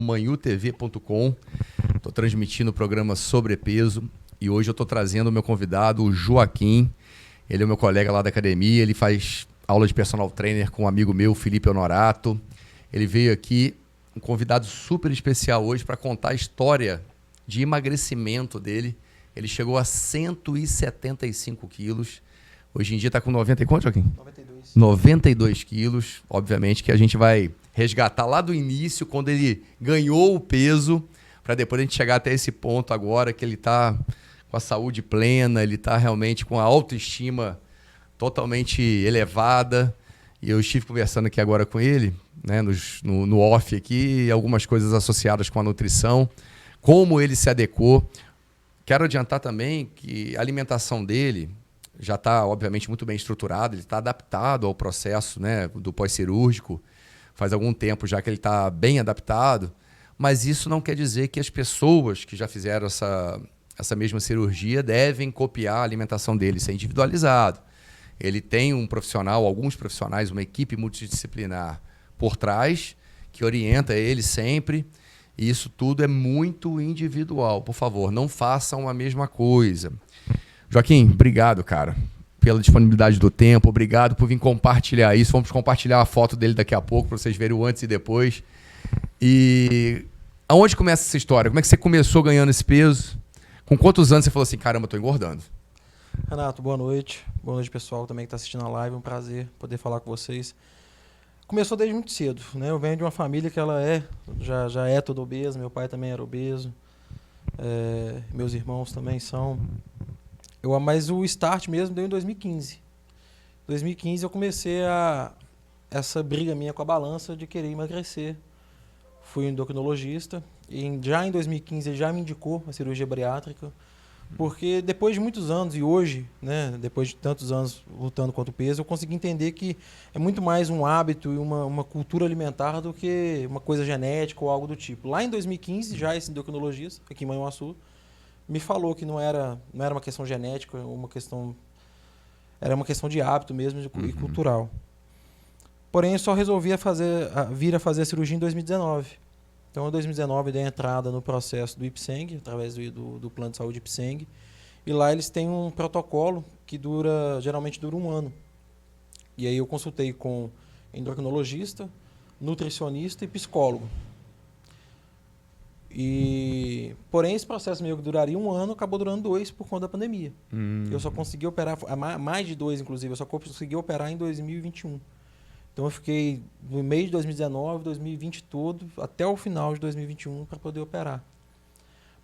manhutv.com. Estou transmitindo o programa Sobrepeso e hoje eu estou trazendo o meu convidado, o Joaquim. Ele é o meu colega lá da academia, ele faz aula de personal trainer com um amigo meu, Felipe Honorato. Ele veio aqui, um convidado super especial hoje para contar a história de emagrecimento dele. Ele chegou a 175 quilos. Hoje em dia está com 90 e quanto, Joaquim? 92. 92 quilos. Obviamente que a gente vai resgatar lá do início, quando ele ganhou o peso, para depois a gente chegar até esse ponto agora, que ele está com a saúde plena, ele está realmente com a autoestima totalmente elevada. E eu estive conversando aqui agora com ele, né, no off aqui, algumas coisas associadas com a nutrição, como ele se adequou. Quero adiantar também que a alimentação dele já está, obviamente, muito bem estruturada, ele está adaptado ao processo, né, do pós-cirúrgico. Faz algum tempo já que ele está bem adaptado, mas isso não quer dizer que as pessoas que já fizeram essa mesma cirurgia devem copiar a alimentação dele, isso é individualizado. Ele tem um profissional, alguns profissionais, uma equipe multidisciplinar por trás, que orienta ele sempre, e isso tudo é muito individual. Por favor, não façam a mesma coisa. Joaquim, obrigado, cara, pela disponibilidade do tempo, obrigado por vir compartilhar isso. Vamos compartilhar a foto dele daqui a pouco, para vocês verem o antes e depois. E aonde começa essa história? Como é que você começou ganhando esse peso? Com quantos anos você falou assim, caramba, estou engordando? Renato, boa noite. Boa noite, pessoal também que está assistindo a live. Um prazer poder falar com vocês. Começou desde muito cedo, né? Eu venho de uma família que ela já é toda obesa. Meu pai também era obeso. Meus irmãos também são. Mas o start mesmo deu em 2015. Em 2015 eu comecei essa briga minha com a balança de querer emagrecer. Fui endocrinologista e já em 2015 ele já me indicou a cirurgia bariátrica, porque depois de muitos anos e hoje, né, depois de tantos anos lutando contra o peso, eu consegui entender que é muito mais um hábito e uma cultura alimentar do que uma coisa genética ou algo do tipo. Lá em 2015 já esse endocrinologista, aqui em Manhuaçu, me falou que não era uma questão genética, era uma questão de hábito mesmo e cultural. Porém, eu só resolvi vir a fazer a cirurgia em 2019. Então, em 2019, eu dei a entrada no processo do IPSENG, através do plano de saúde IPSENG. E lá eles têm um protocolo que geralmente dura 1 ano. E aí eu consultei com endocrinologista, nutricionista e psicólogo. Porém, esse processo meu que duraria 1 ano acabou durando 2 por conta da pandemia. Eu só consegui operar, mais de 2 inclusive, eu só consegui operar em 2021. Então eu fiquei no mês de 2019, 2020 todo, até o final de 2021 para poder operar.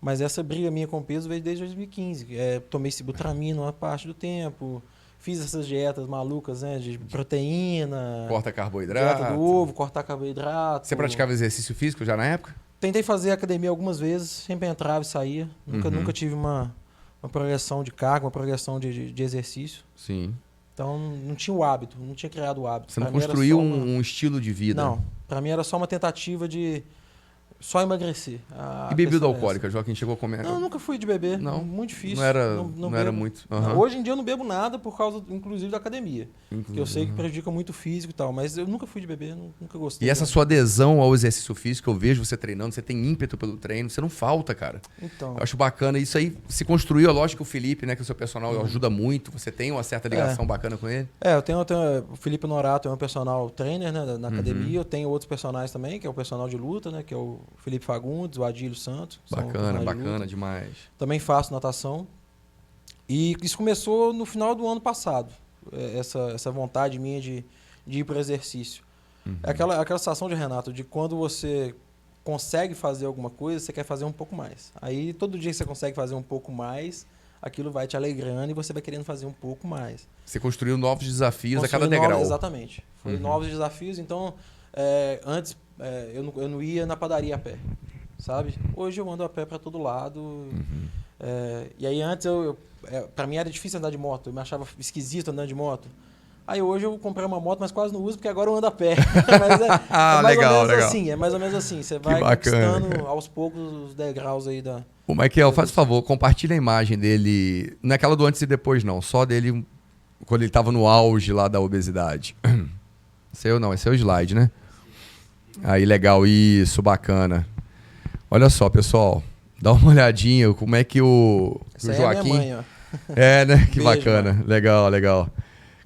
Mas essa briga minha com o peso veio desde 2015. Tomei sibutramina uma parte do tempo, fiz essas dietas malucas, né, de proteína, Corta carboidrato. dieta do ovo, cortar carboidrato. Você praticava exercício físico já na época? Tentei fazer academia algumas vezes, sempre entrava e saía. Nunca tive uma progressão de carga, uma progressão de exercício. Sim. Então não tinha o hábito, não tinha criado o hábito. Você não construiu um estilo de vida? Não, para mim era só uma tentativa de só emagrecer. E bebida alcoólica, Joaquim chegou a comer? Não, nunca fui de beber. Não? Muito difícil. Não era muito. Não, hoje em dia eu não bebo nada por causa, inclusive, da academia. Que eu sei que prejudica muito o físico e tal. Mas eu nunca fui de beber, nunca gostei. E essa sua adesão ao exercício físico, eu vejo você treinando, você tem ímpeto pelo treino, você não falta, cara. Então. Eu acho bacana. Isso aí se construiu, lógico que o Felipe, né, que é o seu personal, ajuda muito. Você tem uma certa ligação bacana com ele? Eu tenho o Felipe Honorato, é um personal trainer, né, na academia. Eu tenho outros personagens também, que é o personal de luta, né, que é o Felipe Fagundes, o Adílio Santos. Bacana demais. Também faço natação. E isso começou no final do ano passado, essa vontade minha de ir para o exercício. É aquela sensação de Renato, de quando você consegue fazer alguma coisa, você quer fazer um pouco mais. Aí todo dia que você consegue fazer um pouco mais, aquilo vai te alegrando e você vai querendo fazer um pouco mais. Você construiu novos desafios a cada degrau. Exatamente. Foi novos desafios, então antes eu não ia na padaria a pé, sabe? Hoje eu ando a pé para todo lado. E aí antes para mim era difícil andar de moto, eu me achava esquisito andando de moto. Aí hoje eu comprei uma moto, mas quase não uso, porque agora eu ando a pé. Mas legal. Assim, é mais ou menos assim. Você vai conquistando aos poucos os degraus aí da... Ô, Michael, faz o favor, compartilha a imagem dele. Não é aquela do antes e depois, não. Só dele quando ele estava no auge lá da obesidade. Esse é o slide, né? Aí, legal. Isso, bacana. Olha só, pessoal. Dá uma olhadinha como é que o Joaquim... É minha mãe, ó. É, né? Que Beijo, bacana. mano. Legal, legal.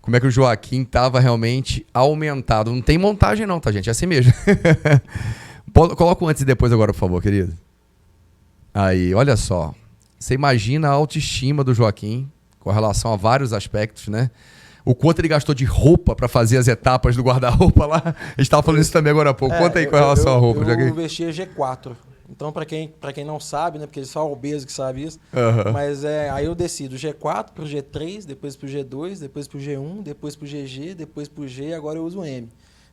Como é que o Joaquim tava realmente aumentado. Não tem montagem não, tá, gente? É assim mesmo. Coloca o antes e depois agora, por favor, querido. Aí, olha só. Você imagina a autoestima do Joaquim com relação a vários aspectos, né? O quanto ele gastou de roupa para fazer as etapas do guarda-roupa lá. A gente estava falando isso também agora há pouco. Conta aí com relação à roupa, Joaquim. Eu vestia G4. Então, para quem não sabe, né? Porque só o obeso que sabe isso. Mas aí eu desci do G4 pro G3, depois pro G2, depois pro G1, depois pro GG, depois pro G e agora eu uso o M.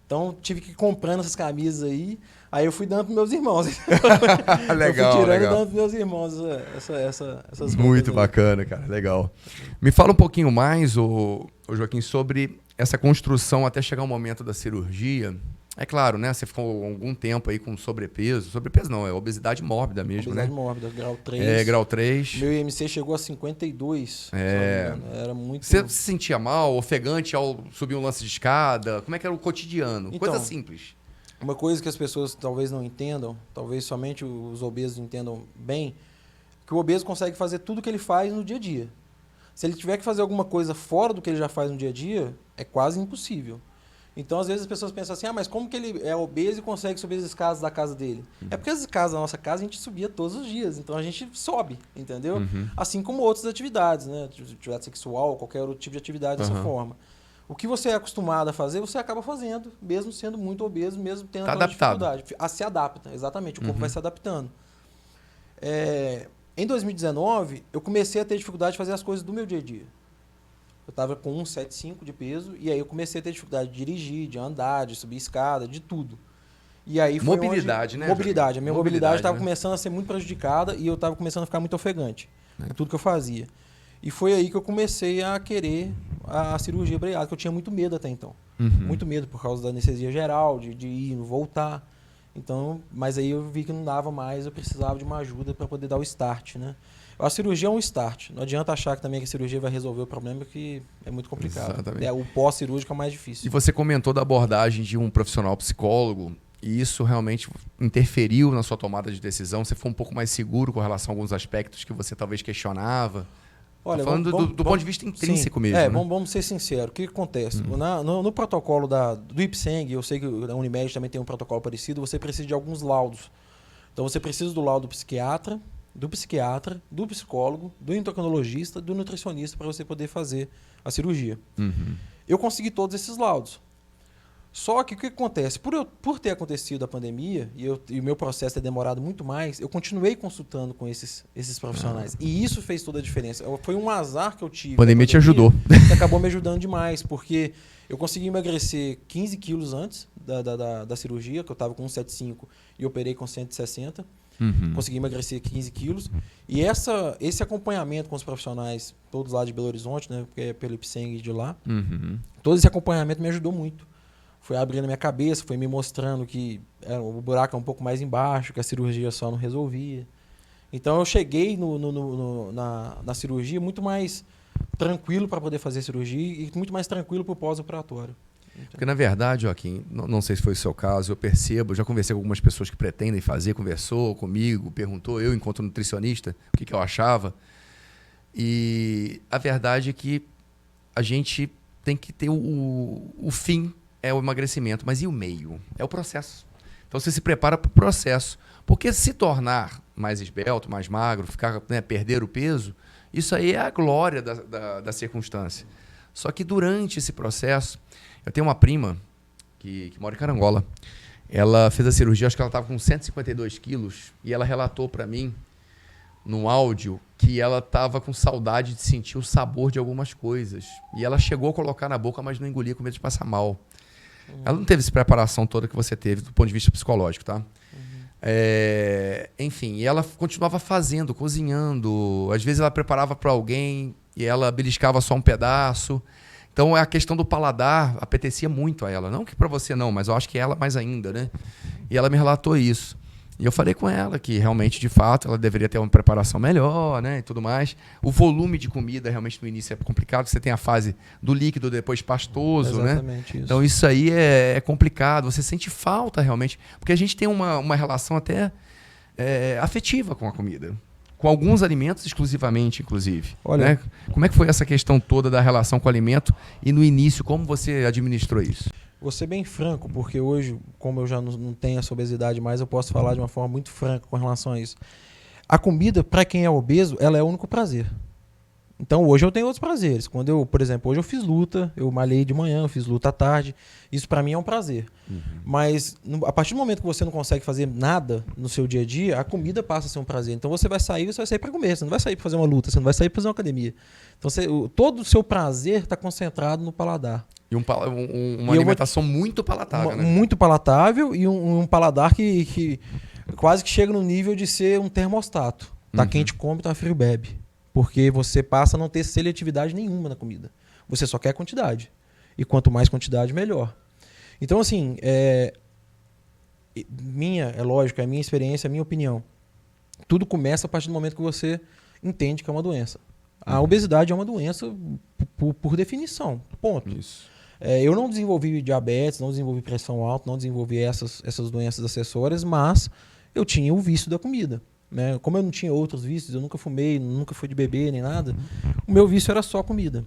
Então, tive que ir comprando essas camisas aí. Aí eu fui dando pros meus irmãos. Legal, eu fui tirando legal. e dando pros meus irmãos essas roupas. Muito aí. bacana, cara. Legal. Me fala um pouquinho mais, ô Joaquim, sobre essa construção até chegar o momento da cirurgia. É claro, né? Você ficou algum tempo aí com sobrepeso. Sobrepeso não, é obesidade mórbida mesmo, obesidade né? mórbida, grau 3. É, grau 3. Meu IMC chegou a 52. É. Se não me engano. Era muito... Você se sentia mal, ofegante ao subir um lance de escada? Como é que era o cotidiano? Então, Coisa simples. Uma coisa que as pessoas talvez não entendam, talvez somente os obesos entendam bem, que o obeso consegue fazer tudo que ele faz no dia a dia. Se ele tiver que fazer alguma coisa fora do que ele já faz no dia a dia, é quase impossível. Então, às vezes, as pessoas pensam assim, mas como que ele é obeso e consegue subir as escadas da casa dele? É porque as escadas da nossa casa a gente subia todos os dias, então a gente sobe, entendeu? Assim como outras atividades, né? Atividade sexual, qualquer outro tipo de atividade dessa forma. O que você é acostumado a fazer, você acaba fazendo, mesmo sendo muito obeso, mesmo tendo aquela dificuldade. Se adapta, exatamente, o corpo vai se adaptando. Em 2019, eu comecei a ter dificuldade de fazer as coisas do meu dia a dia. Eu estava com 175 de peso, e aí eu comecei a ter dificuldade de dirigir, de andar, de subir escada, de tudo. E aí foi mobilidade, né? Mobilidade. A minha mobilidade estava né? começando a ser muito prejudicada e eu estava começando a ficar muito ofegante em tudo que eu fazia. E foi aí que eu comecei a querer a cirurgia bariátrica, que eu tinha muito medo até então. Muito medo por causa da anestesia geral, de ir e voltar. Então, mas aí eu vi que não dava mais, eu precisava de uma ajuda para poder dar o start, né? A cirurgia é um start. Não adianta achar que também que a cirurgia vai resolver o problema, que é muito complicado. Exatamente. O pós-cirúrgico é mais difícil. E você comentou da abordagem de um profissional psicólogo, e isso realmente interferiu na sua tomada de decisão? Você foi um pouco mais seguro com relação a alguns aspectos que você talvez questionava? Olha, falando do ponto de vista intrínseco mesmo. né? Né? Vamos ser sinceros. O que acontece? No protocolo do IPSENG, eu sei que a Unimed também tem um protocolo parecido, você precisa de alguns laudos. Então você precisa do laudo do psiquiatra, do psicólogo, do endocrinologista, do nutricionista para você poder fazer a cirurgia. Eu consegui todos esses laudos. Só que o que acontece? Por ter acontecido a pandemia e o meu processo ter demorado muito mais, eu continuei consultando com esses profissionais. E isso fez toda a diferença. Foi um azar que eu tive. A pandemia te ajudou. Que acabou me ajudando demais, porque eu consegui emagrecer 15 quilos antes da cirurgia, que eu estava com 175 e operei com 160. Consegui emagrecer 15 quilos. E esse acompanhamento com os profissionais, todos lá de Belo Horizonte, né, porque é pelo IPSENG de lá, todo esse acompanhamento me ajudou muito. Foi abrindo a minha cabeça, foi me mostrando que o buraco é um pouco mais embaixo, que a cirurgia só não resolvia. Então eu cheguei na cirurgia muito mais tranquilo para poder fazer a cirurgia e muito mais tranquilo para o pós-operatório. Porque, na verdade, Joaquim, não sei se foi o seu caso, eu percebo, já conversei com algumas pessoas que pretendem fazer, conversou comigo, perguntou, eu, enquanto nutricionista, o que eu achava. E a verdade é que a gente tem que ter o fim, é o emagrecimento, mas e o meio? É o processo. Então você se prepara para o processo. Porque se tornar mais esbelto, mais magro, perder o peso, isso aí é a glória da circunstância. Só que durante esse processo, eu tenho uma prima que mora em Carangola. Ela fez a cirurgia, acho que ela estava com 152 quilos, e ela relatou para mim, num áudio, que ela estava com saudade de sentir o sabor de algumas coisas. E ela chegou a colocar na boca, mas não engolia com medo de passar mal. Ela não teve essa preparação toda que você teve do ponto de vista psicológico, tá? Enfim, e ela continuava fazendo, cozinhando. Às vezes ela preparava para alguém e ela beliscava só um pedaço. Então a questão do paladar apetecia muito a ela. Não que para você não, mas eu acho que ela mais ainda, né? E ela me relatou isso. E eu falei com ela que realmente, de fato, ela deveria ter uma preparação melhor, né, e tudo mais. O volume de comida realmente no início é complicado, você tem a fase do líquido depois pastoso, Exatamente né? isso. Então isso aí é complicado, você sente falta realmente, porque a gente tem uma relação até afetiva com a comida. Com alguns alimentos exclusivamente, inclusive. Olha, né? Como é que foi essa questão toda da relação com o alimento e no início, como você administrou isso? vou ser bem franco, porque hoje, como eu já não tenho essa obesidade mais, eu posso falar de uma forma muito franca com relação a isso. A comida, para quem é obeso, ela é o único prazer. Então hoje eu tenho outros prazeres. Quando eu, por exemplo, hoje eu fiz luta, eu malhei de manhã, eu fiz luta à tarde. Isso para mim é um prazer. Mas a partir do momento que você não consegue fazer nada no seu dia a dia, a comida passa a ser um prazer. Então você vai sair para comer, você não vai sair para fazer uma luta, você não vai sair para fazer uma academia. Então todo o seu prazer está concentrado no paladar. E uma alimentação muito palatável, né? Muito palatável e um paladar que quase que chega no nível de ser um termostato. Tá quente, come, tá frio, bebe. Porque você passa a não ter seletividade nenhuma na comida. Você só quer quantidade. E quanto mais quantidade, melhor. Então, assim, é lógico, é a minha experiência, é a minha opinião. Tudo começa a partir do momento que você entende que é uma doença. A obesidade é uma doença por definição. Ponto. Isso. Eu não desenvolvi diabetes, não desenvolvi pressão alta, não desenvolvi essas doenças acessórias, mas eu tinha o vício da comida. Né? Como eu não tinha outros vícios, eu nunca fumei, nunca fui de beber nem nada, o meu vício era só comida.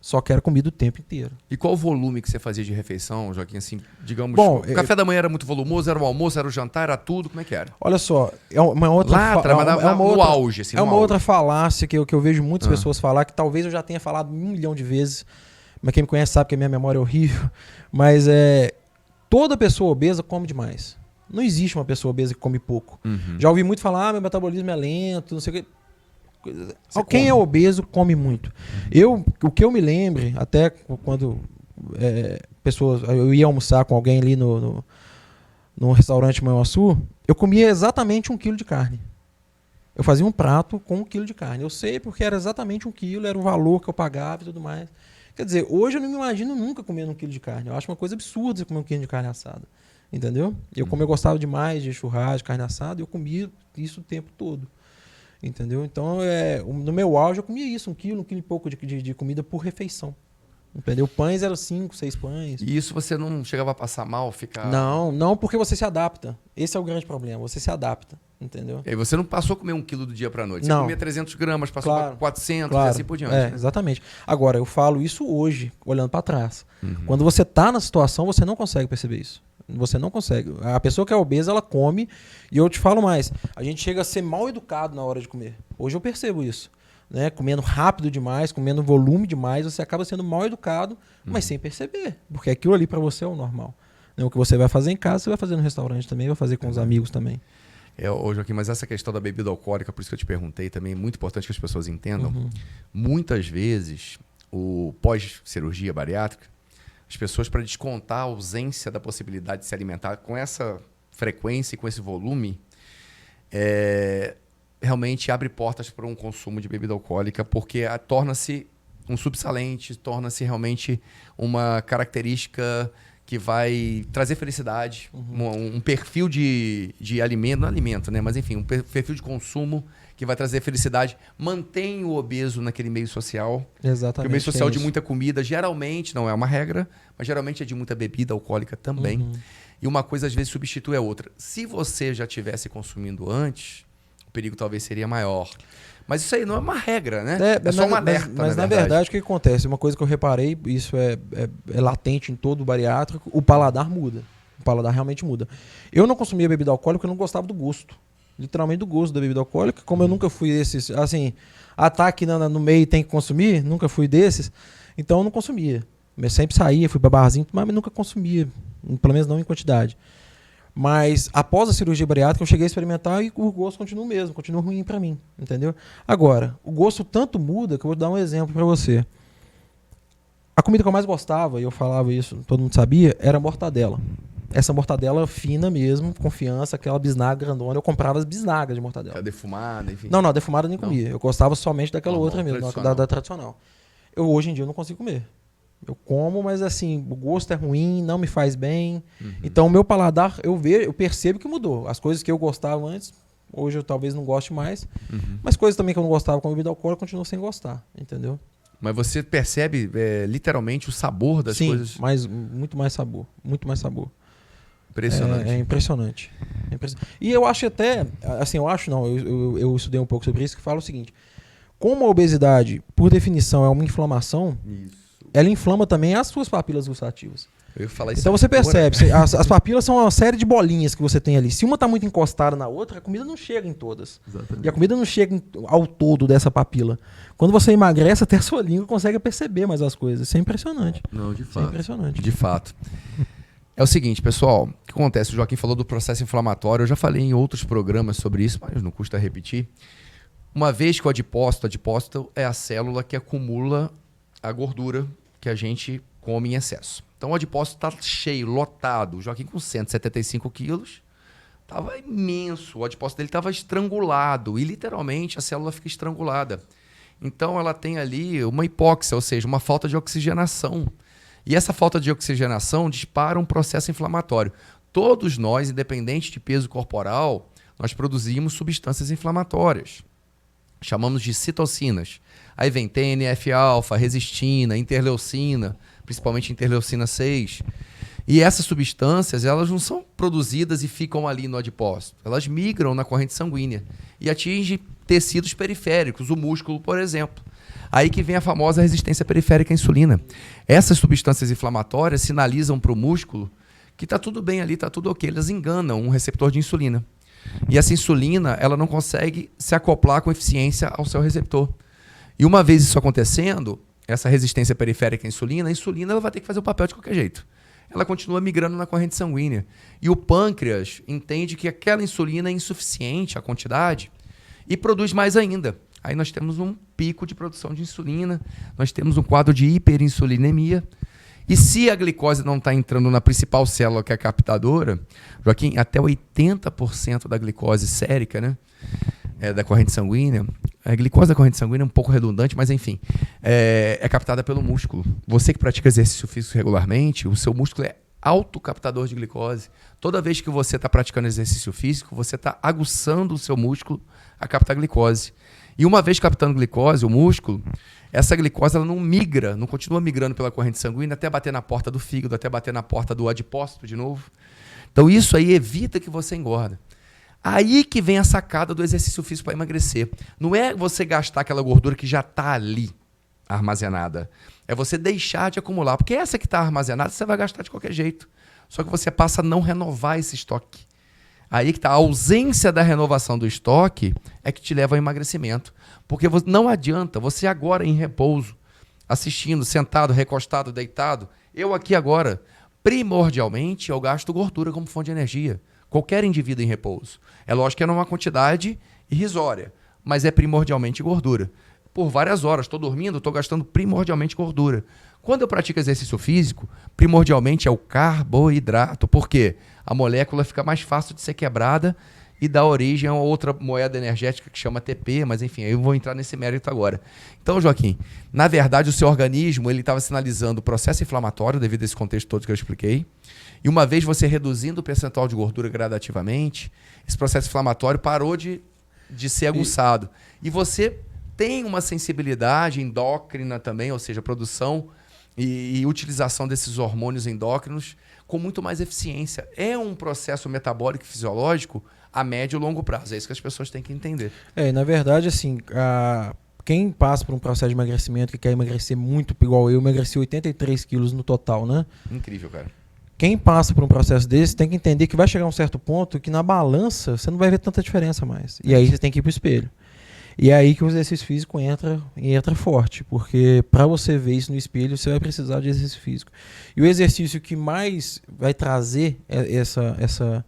Só que era comida o tempo inteiro. E qual o volume que você fazia de refeição, Joaquim? Assim, digamos, Bom, o café da manhã era muito volumoso, era o almoço, era o jantar, era tudo, como é que era? Olha só, é uma outra no auge, assim, é uma auge. outra falácia que eu vejo muitas pessoas falar, que talvez eu já tenha falado 1 milhão de vezes, mas quem me conhece sabe que a minha memória é horrível, mas toda pessoa obesa come demais. Não existe uma pessoa obesa que come pouco. Já ouvi muito falar, meu metabolismo é lento, não sei o que. Quem é obeso come muito. O que eu me lembre, até quando eu ia almoçar com alguém ali no restaurante Manhuaçu, eu comia exatamente 1 quilo de carne. Eu fazia um prato com 1 quilo de carne. Eu sei porque era exatamente 1 quilo, era o valor que eu pagava e tudo mais. Quer dizer, hoje eu não me imagino nunca comendo 1 quilo de carne. Eu acho uma coisa absurda você comer 1 quilo de carne assada. Entendeu? Como eu gostava demais de churrasco, carne assada, eu comia isso o tempo todo. Entendeu? Então, no meu auge, eu comia isso, 1 quilo e pouco de comida por refeição. Entendeu? Pães eram 5, 6 pães. E isso você não chegava a passar mal, ficar... Não, porque você se adapta. Esse é o grande problema, você se adapta. Entendeu? E aí você não passou a comer 1 quilo do dia para noite. Você comia 300 gramas, passou para 400 e assim por diante. Né? Exatamente. Agora, eu falo isso hoje, olhando para trás. Quando você está na situação, você não consegue perceber isso. Você não consegue. A pessoa que é obesa, ela come. E eu te falo mais. A gente chega a ser mal educado na hora de comer. Hoje eu percebo isso. Né? Comendo rápido demais, comendo volume demais, você acaba sendo mal educado, mas sem perceber. Porque aquilo ali para você é o normal. Né? O que você vai fazer em casa, você vai fazer no restaurante também, vai fazer com os amigos também. Joaquim, mas essa questão da bebida alcoólica, por isso que eu te perguntei também, é muito importante que as pessoas entendam. Muitas vezes, o pós-cirurgia bariátrica, as pessoas, para descontar a ausência da possibilidade de se alimentar com essa frequência e com esse volume, realmente abre portas para um consumo de bebida alcoólica, porque torna-se um subsalente, torna-se realmente uma característica que vai trazer felicidade, um perfil de alimento, não alimento, né? Mas enfim, um perfil de consumo que vai trazer felicidade, mantém o obeso naquele meio social. Exatamente. Porque o meio social de muita comida, geralmente, não é uma regra, mas geralmente é de muita bebida alcoólica também. E uma coisa às vezes substitui a outra. Se você já estivesse consumindo antes, o perigo talvez seria maior. Mas isso aí não é uma regra, né? É só um alerta, mas na verdade, o que acontece? Uma coisa que eu reparei, isso é latente em todo o bariátrico, o paladar muda. O paladar realmente muda. Eu não consumia bebida alcoólica porque eu não gostava do gosto. Literalmente do gosto da bebida alcoólica. Como eu nunca fui desses, assim, ataque no meio tem que consumir, nunca fui desses, então eu não consumia. Eu sempre saía, fui para barzinho, mas nunca consumia, pelo menos não em quantidade. Mas após a cirurgia bariátrica eu cheguei a experimentar e o gosto continua o mesmo, continua ruim para mim, entendeu? Agora, o gosto tanto muda que eu vou dar um exemplo para você. A comida que eu mais gostava, e eu falava isso, todo mundo sabia, era mortadela. Essa mortadela fina mesmo, confiança, aquela bisnaga grandona. Eu comprava as bisnagas de mortadela. A defumada, enfim. Não, defumada eu nem comia. Eu gostava somente daquela outra mesmo, tradicional. Da tradicional. Hoje em dia eu não consigo comer. Eu como, mas assim, o gosto é ruim, não me faz bem. Então o meu paladar, eu percebo que mudou. As coisas que eu gostava antes, hoje eu talvez não goste mais. Mas coisas também que eu não gostava com bebida alcoólica, eu continuo sem gostar, entendeu? Mas você percebe literalmente o sabor das coisas? Sim, muito mais sabor. Muito mais sabor. Impressionante. É impressionante. E eu acho até, assim, eu estudei um pouco sobre isso, que fala o seguinte: como a obesidade, por definição, é uma inflamação, ela inflama também as suas papilas gustativas. Eu ia falar isso Então você percebe, as papilas são uma série de bolinhas que você tem ali. Se uma está muito encostada na outra, a comida não chega em todas. Exatamente. E a comida não chega ao todo dessa papila. Quando você emagrece, até a sua língua consegue perceber mais as coisas. Isso é impressionante. Não, de fato. Isso é impressionante. De fato. É o seguinte, pessoal, o que acontece? O Joaquim falou do processo inflamatório, eu já falei em outros programas sobre isso, mas não custa repetir. Uma vez que o adipócito é a célula que acumula a gordura que a gente come em excesso. Então o adipócito está cheio, lotado. O Joaquim com 175 quilos estava imenso. O adipócito dele estava estrangulado e literalmente a célula fica estrangulada. Então ela tem ali uma hipóxia, ou seja, uma falta de oxigenação. E essa falta de oxigenação dispara um processo inflamatório. Todos nós, independente de peso corporal, nós produzimos substâncias inflamatórias. Chamamos de citocinas. Aí vem TNF-alfa, resistina, interleucina, principalmente interleucina 6. E essas substâncias, elas não são produzidas e ficam ali no adipócito. Elas migram na corrente sanguínea e atingem tecidos periféricos, o músculo, por exemplo. Aí que vem a famosa resistência periférica à insulina. Essas substâncias inflamatórias sinalizam para o músculo que está tudo bem ali, está tudo ok. Elas enganam um receptor de insulina. E essa insulina, ela não consegue se acoplar com eficiência ao seu receptor. E uma vez isso acontecendo, essa resistência periférica à insulina, a insulina ela vai ter que fazer o papel de qualquer jeito. Ela continua migrando na corrente sanguínea. E o pâncreas entende que aquela insulina é insuficiente, a quantidade, e produz mais ainda. Aí nós temos um pico de produção de insulina, nós temos um quadro de hiperinsulinemia. E se a glicose não está entrando na principal célula, que é a captadora, Joaquim, até 80% da glicose sérica, né, da corrente sanguínea, a glicose da corrente sanguínea é um pouco redundante, mas enfim, é captada pelo músculo. Você que pratica exercício físico regularmente, o seu músculo é autocaptador de glicose. Toda vez que você está praticando exercício físico, você está aguçando o seu músculo a captar glicose. E uma vez captando glicose, o músculo, essa glicose ela não migra, não continua migrando pela corrente sanguínea até bater na porta do fígado, até bater na porta do adipócito de novo. Então isso aí evita que você engorda. Aí que vem a sacada do exercício físico para emagrecer. Não é você gastar aquela gordura que já está ali armazenada. É você deixar de acumular. Porque essa que está armazenada você vai gastar de qualquer jeito. Só que você passa a não renovar esse estoque. Aí que está a ausência da renovação do estoque é que te leva ao emagrecimento. Porque não adianta você agora em repouso, assistindo, sentado, recostado, deitado. Eu aqui agora, primordialmente, eu gasto gordura como fonte de energia. Qualquer indivíduo em repouso. É lógico que é numa quantidade irrisória, mas é primordialmente gordura. Por várias horas, estou dormindo, estou gastando primordialmente gordura. Quando eu pratico exercício físico, primordialmente é o carboidrato. Por quê? A molécula fica mais fácil de ser quebrada e dá origem a outra moeda energética que chama ATP, mas enfim, eu vou entrar nesse mérito agora. Então, Joaquim, na verdade o seu organismo ele estava sinalizando o processo inflamatório devido a esse contexto todo que eu expliquei. E uma vez você reduzindo o percentual de gordura gradativamente, esse processo inflamatório parou de ser aguçado. E você tem uma sensibilidade endócrina também, ou seja, produção e utilização desses hormônios endócrinos com muito mais eficiência. É um processo metabólico e fisiológico a médio e longo prazo. É isso que as pessoas têm que entender. Na verdade, assim, quem passa por um processo de emagrecimento, que quer emagrecer muito, igual eu, emagreci 83 quilos no total, né? Incrível, cara. Quem passa por um processo desse tem que entender que vai chegar a um certo ponto que na balança você não vai ver tanta diferença mais. E aí você tem que ir pro espelho. E é aí que o exercício físico entra forte, porque para você ver isso no espelho, você vai precisar de exercício físico. E o exercício que mais vai trazer essa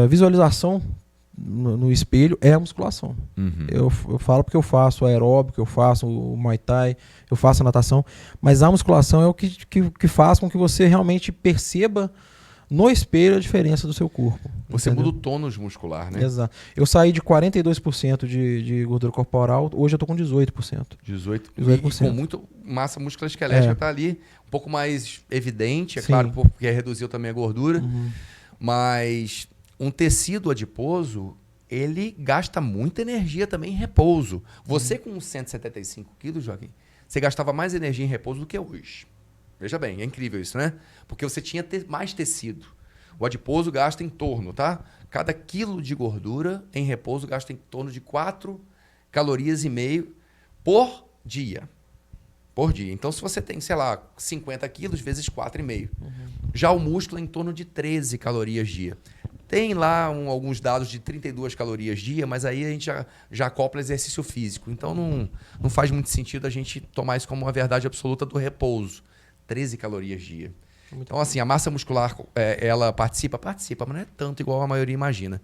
visualização no espelho é a musculação. Uhum. Eu falo porque eu faço aeróbico, eu faço o Muay Thai, eu faço a natação, mas a musculação é o que faz com que você realmente perceba no espelho a diferença do seu corpo. Você entendeu? muda o tônus muscular, né? Exato. Eu saí de 42% de gordura corporal, hoje eu tô com 18%. 18%. 18%. E com muito massa musculoesquelética tá ali, um pouco mais evidente, é Sim. claro, porque reduziu também a gordura, Uhum. mas um tecido adiposo, ele gasta muita energia também em repouso. Você com 175 quilos, Joaquim, você gastava mais energia em repouso do que hoje. Veja bem, é incrível isso, né? Porque você tinha mais tecido. O adiposo gasta em torno, tá? Cada quilo de gordura em repouso gasta em torno de 4,5 calorias por dia. Por dia. Então, se você tem, sei lá, 50 quilos vezes 4,5. Já o músculo é em torno de 13 calorias dia. Tem lá alguns dados de 32 calorias dia, mas aí a gente já acopla exercício físico. Então, não faz muito sentido a gente tomar isso como uma verdade absoluta do repouso. 13 calorias dia. Então, assim, a massa muscular, ela participa, mas não é tanto igual a maioria imagina.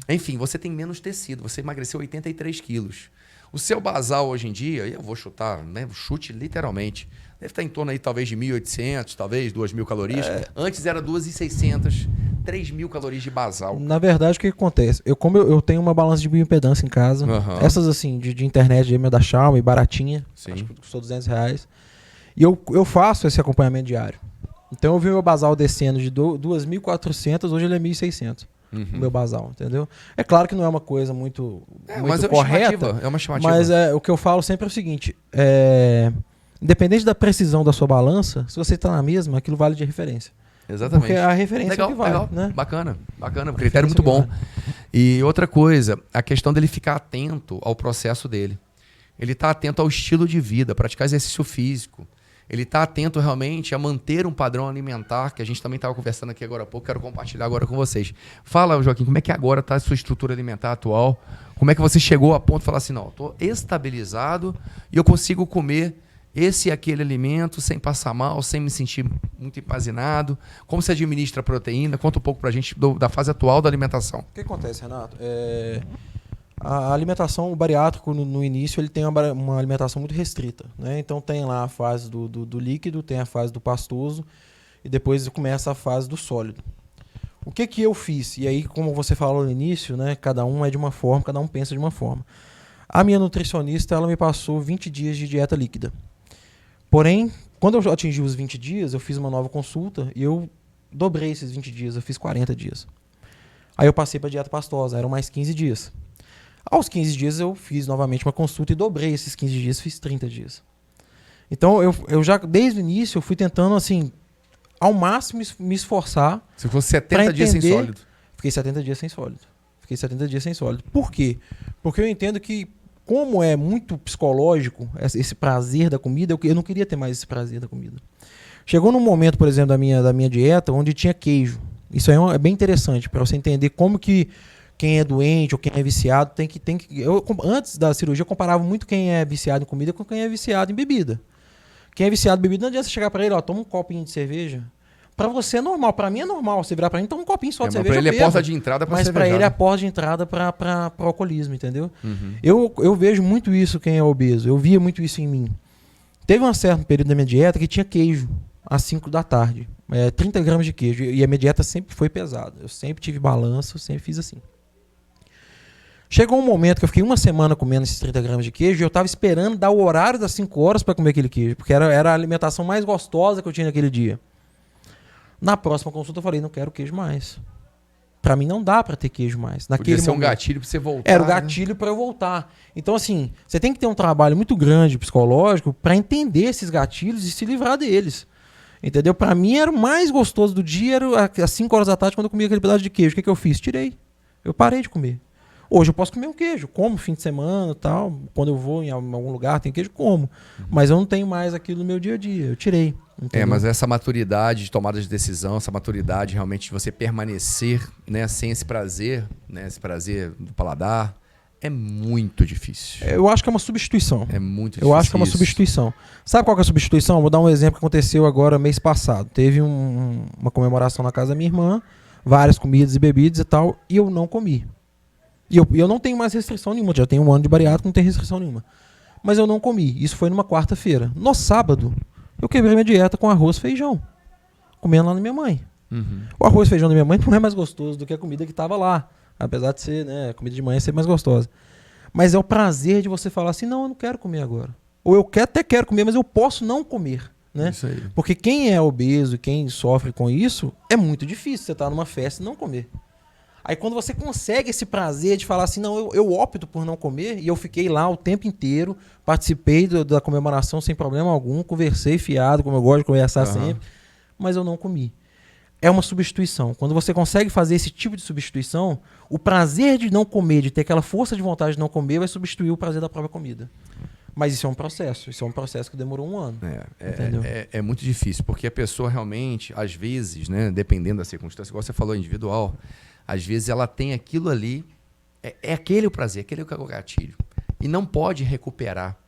Enfim, você tem menos tecido, você emagreceu 83 quilos. O seu basal hoje em dia, eu vou chutar, né? Chute literalmente, deve estar em torno aí talvez de 1.800, talvez 2.000 calorias. Antes era 2.600, 3.000 calorias de basal. Na verdade, o que acontece? Como eu tenho uma balança de bioimpedância em casa, essas assim, de internet, de da Xiaomi, baratinha, acho que custou R$200. E eu faço esse acompanhamento diário. Então eu vi o meu basal descendo de 2.400, hoje ele é 1.600. O meu basal, entendeu? É claro que não é uma coisa muito correta. É uma estimativa. Mas o que eu falo sempre é o seguinte: independente da precisão da sua balança, se você está na mesma, aquilo vale de referência. Exatamente. Porque a referência legal, que vale. Legal. Né? Bacana. Um critério muito bom. E outra coisa, a questão dele ficar atento ao processo dele. Ele está atento ao estilo de vida, praticar exercício físico. Ele está atento realmente a manter um padrão alimentar, que a gente também estava conversando aqui agora há pouco, quero compartilhar agora com vocês. Fala, Joaquim, como é que agora está a sua estrutura alimentar atual? Como é que você chegou a ponto de falar assim, não, estou estabilizado e eu consigo comer esse e aquele alimento sem passar mal, sem me sentir muito empazinado? Como você administra a proteína? Conta um pouco para a gente da fase atual da alimentação. O que acontece, Renato? A alimentação, o bariátrico no início, ele tem uma alimentação muito restrita, né? Então tem lá a fase do líquido, tem a fase do pastoso e depois começa a fase do sólido. O que eu fiz? E aí, como você falou no início, né? Cada um é de uma forma, cada um pensa de uma forma. A minha nutricionista, ela me passou 20 dias de dieta líquida. Porém, quando eu atingi os 20 dias, eu fiz uma nova consulta e eu dobrei esses 20 dias, eu fiz 40 dias. Aí eu passei para dieta pastosa, eram mais 15 dias. Aos 15 dias eu fiz novamente uma consulta e dobrei esses 15 dias, fiz 30 dias. Então eu já, desde o início, eu fui tentando, assim, ao máximo me esforçar. Se fosse 70 dias sem sólido. Fiquei 70 dias sem sólido. Por quê? Porque eu entendo que, como é muito psicológico esse prazer da comida, eu não queria ter mais esse prazer da comida. Chegou num momento, por exemplo, da minha dieta, onde tinha queijo. Isso aí é bem interessante, para você entender como que quem é doente ou quem é viciado tem que... Antes da cirurgia, eu comparava muito quem é viciado em comida com quem é viciado em bebida. Quem é viciado em bebida, não adianta você chegar para ele, toma um copinho de cerveja. Para você é normal, para mim é normal. Você virar para mim, toma um copinho só de cerveja. Para ele é porta de entrada para cerveja. Mas para ele é a porta de entrada para o alcoolismo, entendeu? Eu vejo muito isso quem é obeso. Eu via muito isso em mim. Teve um certo período da minha dieta que tinha queijo às 5 da tarde. 30 gramas de queijo. E a minha dieta sempre foi pesada. Eu sempre tive balanço, eu sempre fiz assim. Chegou um momento que eu fiquei uma semana comendo esses 30 gramas de queijo e eu estava esperando dar o horário das 5 horas para comer aquele queijo, porque era a alimentação mais gostosa que eu tinha naquele dia. Na próxima consulta eu falei, não quero queijo mais. Para mim não dá para ter queijo mais. Podia ser um gatilho para você voltar. Era o gatilho para eu voltar. Então assim, você tem que ter um trabalho muito grande psicológico para entender esses gatilhos e se livrar deles. Entendeu? Para mim era o mais gostoso do dia, era às 5 horas da tarde quando eu comia aquele pedaço de queijo. O que eu fiz? Tirei. Eu parei de comer. Hoje eu posso comer um queijo, como fim de semana e tal. Quando eu vou em algum lugar, tem queijo, como. Mas eu não tenho mais aquilo no meu dia a dia. Eu tirei. Entendeu? Mas essa maturidade de tomada de decisão, essa maturidade realmente de você permanecer, né, sem esse prazer, né, esse prazer do paladar, é muito difícil. Eu acho que é uma substituição. É muito difícil. Eu acho que é uma substituição. Sabe qual que é a substituição? Vou dar um exemplo que aconteceu agora mês passado. Teve uma comemoração na casa da minha irmã, várias comidas e bebidas e tal, e eu não comi. E eu não tenho mais restrição nenhuma, já tenho um ano de bariátrico, não tenho restrição nenhuma. Mas eu não comi, isso foi numa quarta-feira. No sábado, eu quebrei minha dieta com arroz e feijão, comendo lá na minha mãe. O arroz e feijão da minha mãe não é mais gostoso do que a comida que estava lá, apesar de ser, né, a comida de manhã ser mais gostosa. Mas é o prazer de você falar assim, não, eu não quero comer agora. Ou eu até quero comer, mas eu posso não comer. Né? Isso aí. Porque quem é obeso, quem sofre com isso, é muito difícil você estar numa festa e não comer. Aí quando você consegue esse prazer de falar assim, não, eu opto por não comer, e eu fiquei lá o tempo inteiro, participei da comemoração sem problema algum, conversei fiado, como eu gosto de conversar sempre, mas eu não comi. é uma substituição. Quando você consegue fazer esse tipo de substituição, o prazer de não comer, de ter aquela força de vontade de não comer, vai substituir o prazer da própria comida. Mas isso é um processo. Isso é um processo que demorou 1 ano. Entendeu? É muito difícil, porque a pessoa realmente, às vezes, né, dependendo da circunstância, igual você falou, individual, às vezes ela tem aquilo ali, é aquele o prazer, aquele é o gatilho. E não pode recuperar.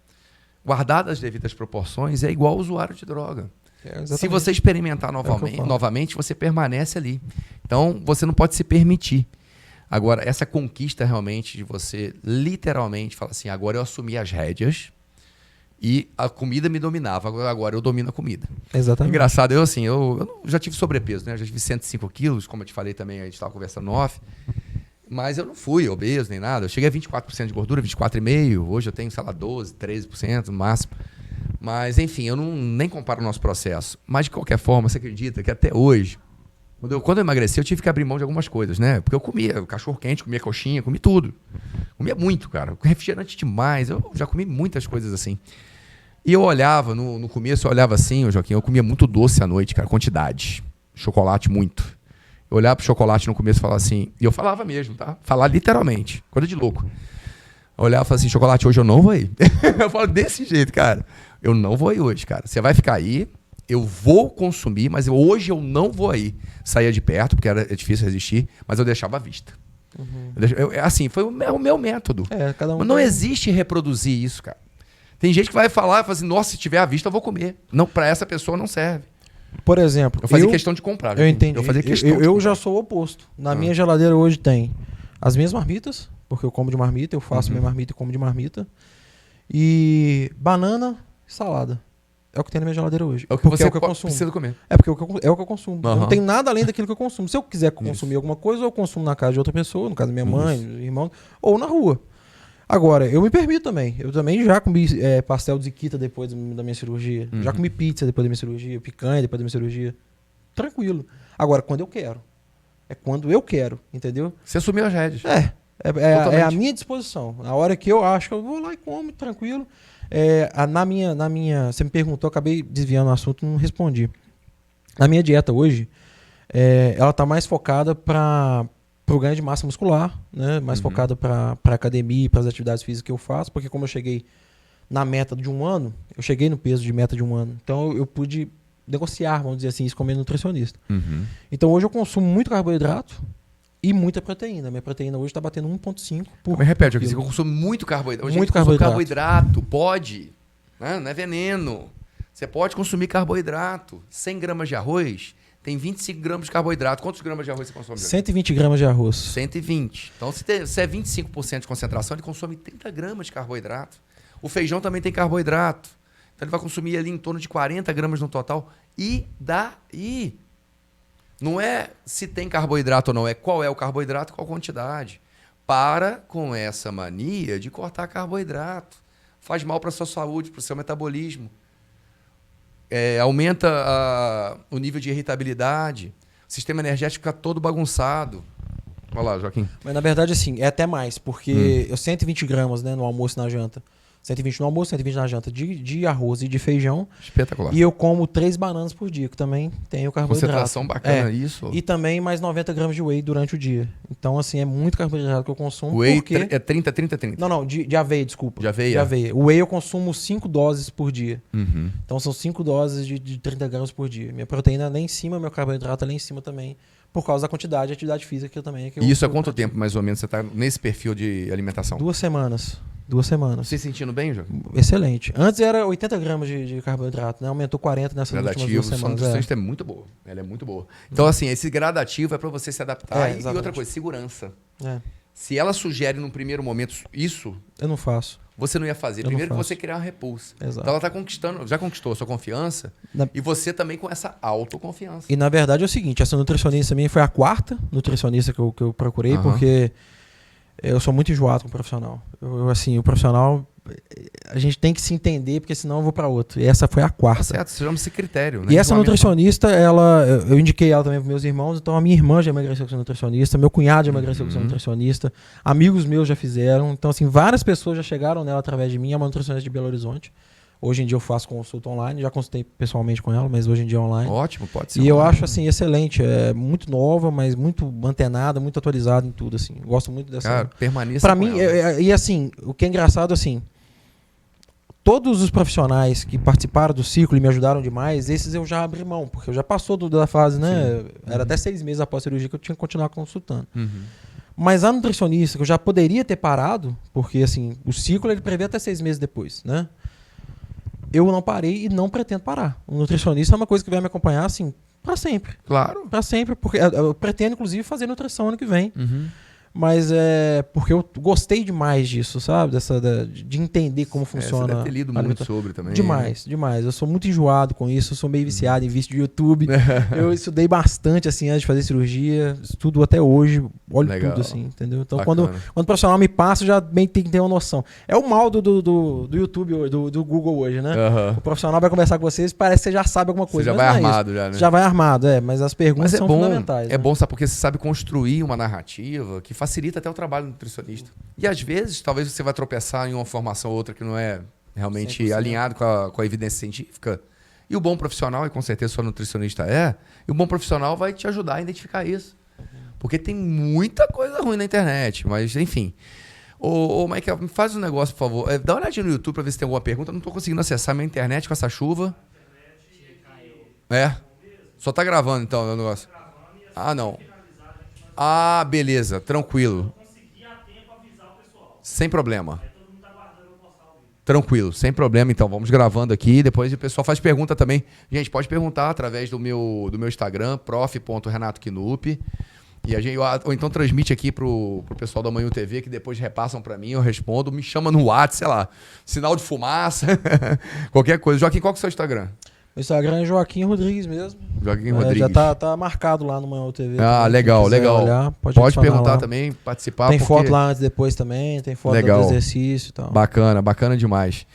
Guardado as devidas proporções, é igual ao usuário de droga. Se você experimentar novamente, você permanece ali. Então, você não pode se permitir. Agora, essa conquista realmente de você literalmente falar assim, agora eu assumi as rédeas e a comida me dominava, agora eu domino a comida. Exatamente. Engraçado, eu já tive sobrepeso, né? Eu já tive 105 quilos, como eu te falei também, a gente estava conversando no off. Mas eu não fui obeso nem nada. Eu cheguei a 24% de gordura, 24,5%. Hoje eu tenho, sei lá, 12%, 13% no máximo. Mas, enfim, eu nem comparo o nosso processo. Mas, de qualquer forma, você acredita que até hoje, quando eu emagreci, eu tive que abrir mão de algumas coisas, né? Porque eu comia cachorro quente, comia coxinha, comia tudo. Comia muito, cara. Refrigerante demais. Eu já comi muitas coisas assim. E eu olhava, no começo eu olhava assim, Joaquim, eu comia muito doce à noite, cara, quantidade. Chocolate, muito. Eu olhava pro chocolate no começo e falava assim, e eu falava mesmo, tá? Falar literalmente, coisa de louco. Eu olhava e falava assim, chocolate, hoje eu não vou ir. Eu falo desse jeito, cara. Eu não vou ir hoje, cara. Você vai ficar aí, eu vou consumir, mas hoje eu não vou aí. Saía de perto, porque é difícil resistir, mas eu deixava à vista. Uhum. Assim, foi o meu método. Cada um mas não existe reproduzir isso, cara. Tem gente que vai falar e fala assim, nossa, se tiver à vista eu vou comer. Não, para essa pessoa não serve. Por exemplo, eu fazia questão de comprar. Eu entendi. Eu fazia questão eu já sou o oposto. Na minha geladeira hoje tem as minhas marmitas, porque eu como de marmita, eu faço minha marmita e como de marmita. E banana e salada. É o que tem na minha geladeira hoje. É o que você é o que eu consumo. Precisa comer. É porque é o que eu consumo. Eu não tem nada além daquilo que eu consumo. Se eu quiser consumir alguma coisa, eu consumo na casa de outra pessoa, no caso da minha mãe, irmão, ou na rua. Agora, eu me permito também. Eu também já comi pastel de ziquita depois da minha cirurgia. Já comi pizza depois da minha cirurgia, picanha depois da minha cirurgia. Tranquilo. Agora, quando eu quero. É quando eu quero, entendeu? Você assumiu as rédeas. É a minha disposição. Na hora que eu acho que eu vou lá e como, tranquilo. Na minha, você me perguntou, eu acabei desviando o assunto, não respondi. Na minha dieta hoje, ela está mais focada para o ganho de massa muscular, né? Mais focada para academia e para as atividades físicas que eu faço, porque como eu cheguei na meta de 1 ano, eu cheguei no peso de meta de 1 ano, então eu pude negociar, vamos dizer assim, isso com o meu nutricionista. Então hoje eu consumo muito carboidrato e muita proteína. Minha proteína hoje está batendo 1,5 por Mas repete, quilo. eu consumo muito carboidrato. Hoje muito carboidrato, pode. Né? Não é veneno. Você pode consumir carboidrato. 100 gramas de arroz tem 25 gramas de carboidrato. Quantos gramas de arroz você consome? 120 gramas de arroz. 120. Então, se é 25% de concentração, ele consome 30 gramas de carboidrato. O feijão também tem carboidrato. Então, ele vai consumir ali em torno de 40 gramas no total. E daí? Não é se tem carboidrato ou não, é qual é o carboidrato, qual quantidade. Para com essa mania de cortar carboidrato. Faz mal para a sua saúde, para o seu metabolismo. Aumenta o nível de irritabilidade. O sistema energético fica todo bagunçado. Olha lá, Joaquim. Mas na verdade, assim, é até mais, porque eu 120 gramas, né, no almoço e na janta. 120 no almoço, 120 na janta de arroz e de feijão. Espetacular. E eu como 3 bananas por dia, que também tem o carboidrato. Concentração bacana, isso. E também mais 90 gramas de whey durante o dia. Então, assim, é muito carboidrato que eu consumo. Whey porque... é 30, 30, 30. Não, de aveia, desculpa. De aveia? De aveia. O whey eu consumo 5 doses por dia. Então, são 5 doses de 30 gramas por dia. Minha proteína lá em cima, meu carboidrato lá em cima também. Por causa da quantidade de atividade física que eu também... E isso há quanto tempo, mais ou menos, você está nesse perfil de alimentação? 2 semanas. 2 semanas. Você se sentindo bem, Joaquim? Excelente. Antes era 80 gramas de carboidrato, né? Aumentou 40 nessas últimas 2 semanas. A nutricionista é muito boa. Ela é muito boa. Então, assim, esse gradativo é para você se adaptar. E outra coisa, segurança. Se ela sugere num primeiro momento isso... Eu não faço. Você não ia fazer. Primeiro que você criar uma repulsa. Exato. Então ela está conquistando, já conquistou a sua confiança e você também com essa autoconfiança. E na verdade é o seguinte, essa nutricionista minha foi a 4ª nutricionista que eu procurei, porque eu sou muito enjoado com o profissional. Assim, o profissional, a gente tem que se entender, porque senão eu vou para outro. E essa foi a 4ª. Tá certo, você chama esse critério, né? E essa nutricionista, eu indiquei ela também para meus irmãos, então a minha irmã já emagreceu com essa nutricionista, meu cunhado já emagreceu com essa nutricionista, amigos meus já fizeram, então assim, várias pessoas já chegaram nela através de mim, é uma nutricionista de Belo Horizonte, Hoje em dia eu faço consulta online, já consultei pessoalmente com ela, mas hoje em dia é online. Ótimo, pode ser. E eu acho, assim, excelente. É muito nova, mas muito antenada, muito atualizada em tudo, assim. Gosto muito dessa... Cara, permaneça Pra com mim, ela. e assim, o que é engraçado, assim, todos os profissionais que participaram do ciclo e me ajudaram demais, esses eu já abri mão, porque eu já passou da fase, né? Era até 6 meses após a cirurgia que eu tinha que continuar consultando. Uhum. Mas a nutricionista, que eu já poderia ter parado, porque assim, o ciclo ele prevê até 6 meses depois, né? Eu não parei e não pretendo parar. O nutricionista é uma coisa que vai me acompanhar, assim, pra sempre. Claro. Pra sempre, porque eu pretendo, inclusive, fazer nutrição ano que vem. Uhum. Mas é porque eu gostei demais disso, sabe? De entender como funciona. Você deve ter lido a muito alimentação. sobre também. Demais, demais. Eu sou muito enjoado com isso, eu sou meio viciado em vídeo de YouTube. Eu estudei bastante, assim, antes de fazer cirurgia. Estudo até hoje, olho Legal. tudo, assim, entendeu? Então, Bacana. quando o profissional me passa, eu já bem tem que ter uma noção. É o mal do YouTube, do Google hoje, né? Aham. O profissional vai conversar com vocês, parece que você já sabe alguma Você coisa. já mas vai não é armado isso. já, né? Já vai armado, mas as perguntas Mas são fundamentais. é né? bom, sabe? Porque você sabe construir uma narrativa que facilita até o trabalho do nutricionista. E às vezes, talvez você vai tropeçar em uma formação ou outra que não é realmente 100%. alinhado com a evidência científica. E o bom profissional, e com certeza sua nutricionista e o bom profissional vai te ajudar a identificar isso. Porque tem muita coisa ruim na internet, mas enfim. Ô Michael, me faz um negócio, por favor. Dá uma olhadinha no YouTube pra ver se tem alguma pergunta. Eu não tô conseguindo acessar minha internet com essa chuva. Só tá gravando então o negócio. Ah, não. Ah, beleza, tranquilo. Sem problema. Tranquilo, sem problema. Então, vamos gravando aqui. Depois o pessoal faz pergunta também. Gente, pode perguntar através do meu Instagram, prof.renatoknup. Ou então transmite aqui pro pessoal da Manhã TV, que depois repassam para mim, eu respondo. Me chama no WhatsApp, sei lá, sinal de fumaça, qualquer coisa. Joaquim, qual que é o seu Instagram? O Instagram é Joaquim Rodrigues mesmo. Joaquim Rodrigues. Já tá marcado lá no Manhã TV. Ah, também, legal, quem quiser legal. olhar, Pode perguntar lá. também, participar. Tem porque... foto lá antes e depois também, tem foto Legal. do exercício e tal. Bacana, bacana demais.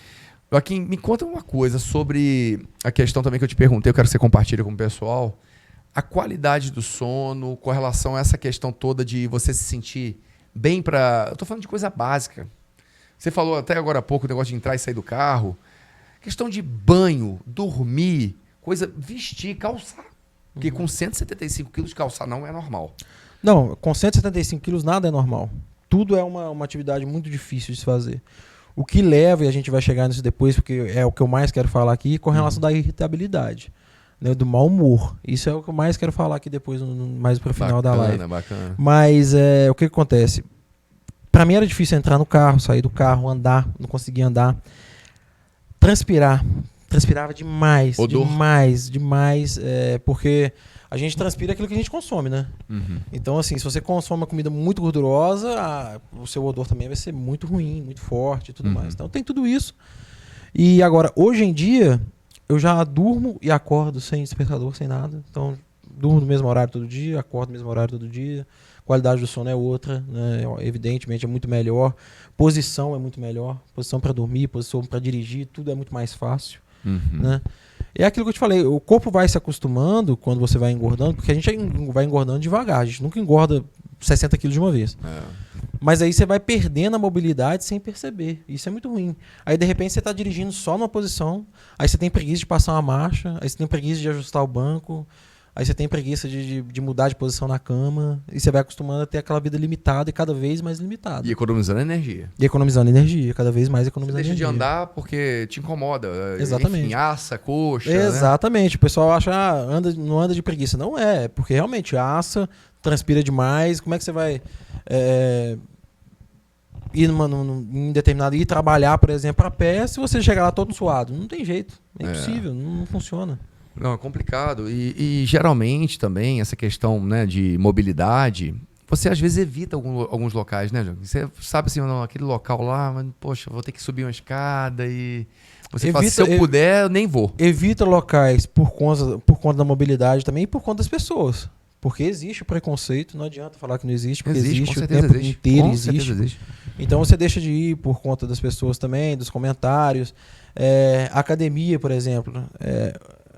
Joaquim, me conta uma coisa sobre a questão também que eu te perguntei, eu quero que você compartilhe com o pessoal. A qualidade do sono, com relação a essa questão toda de você se sentir bem para... Eu tô falando de coisa básica. Você falou até agora há pouco o negócio de entrar e sair do carro. Questão de banho, dormir, vestir, calçar. Porque com 175 quilos calçar não é normal. Não, com 175 quilos nada é normal. Tudo é uma atividade muito difícil de se fazer. O que leva, e a gente vai chegar nisso depois, porque é o que eu mais quero falar aqui, com relação da irritabilidade. Né, do mau humor. Isso é o que eu mais quero falar aqui depois, mais pro final da live. Bacana. Mas o que acontece? Pra mim era difícil entrar no carro, sair do carro, andar, não conseguia andar. Transpirar. Transpirava demais. Odor. Demais. Porque a gente transpira aquilo que a gente consome, né? Uhum. Então, assim, se você consome uma comida muito gordurosa, o seu odor também vai ser muito ruim, muito forte e tudo mais. Então tem tudo isso. E agora, hoje em dia, eu já durmo e acordo sem despertador, sem nada. Então, durmo no mesmo horário todo dia, acordo no mesmo horário todo dia. Qualidade do sono é outra, né? Evidentemente é muito melhor. Posição é muito melhor. Posição para dormir, posição para dirigir, tudo é muito mais fácil. Né? É aquilo que eu te falei, o corpo vai se acostumando quando você vai engordando, porque a gente vai engordando devagar, a gente nunca engorda 60 quilos de uma vez. Mas aí você vai perdendo a mobilidade sem perceber. Isso é muito ruim. Aí de repente você está dirigindo só numa posição, aí você tem preguiça de passar uma marcha, aí você tem preguiça de ajustar o banco, aí você tem preguiça de mudar de posição na cama, e você vai acostumando a ter aquela vida limitada e cada vez mais limitada. E economizando energia. E economizando energia, cada vez mais Você economizando deixa energia. de andar porque te incomoda. Exatamente. Enfim, assa, coxa. Exatamente. Né? O pessoal acha, não anda de preguiça. Não é, porque realmente assa, transpira demais. Como é que você vai ir em determinado ir trabalhar, por exemplo, a pé, se você chegar lá todo suado? Não tem jeito. É impossível, não funciona. Não, é complicado. E geralmente também essa questão, né, de mobilidade, você às vezes evita alguns locais, né, João? Você sabe assim, não, aquele local lá, mas, poxa, vou ter que subir uma escada e... Você fala, se eu puder, eu nem vou. Evita locais por conta da mobilidade também e por conta das pessoas. Porque existe o preconceito, não adianta falar que não existe, porque existe o tempo inteiro existe. Então você deixa de ir por conta das pessoas também, dos comentários. Academia, por exemplo.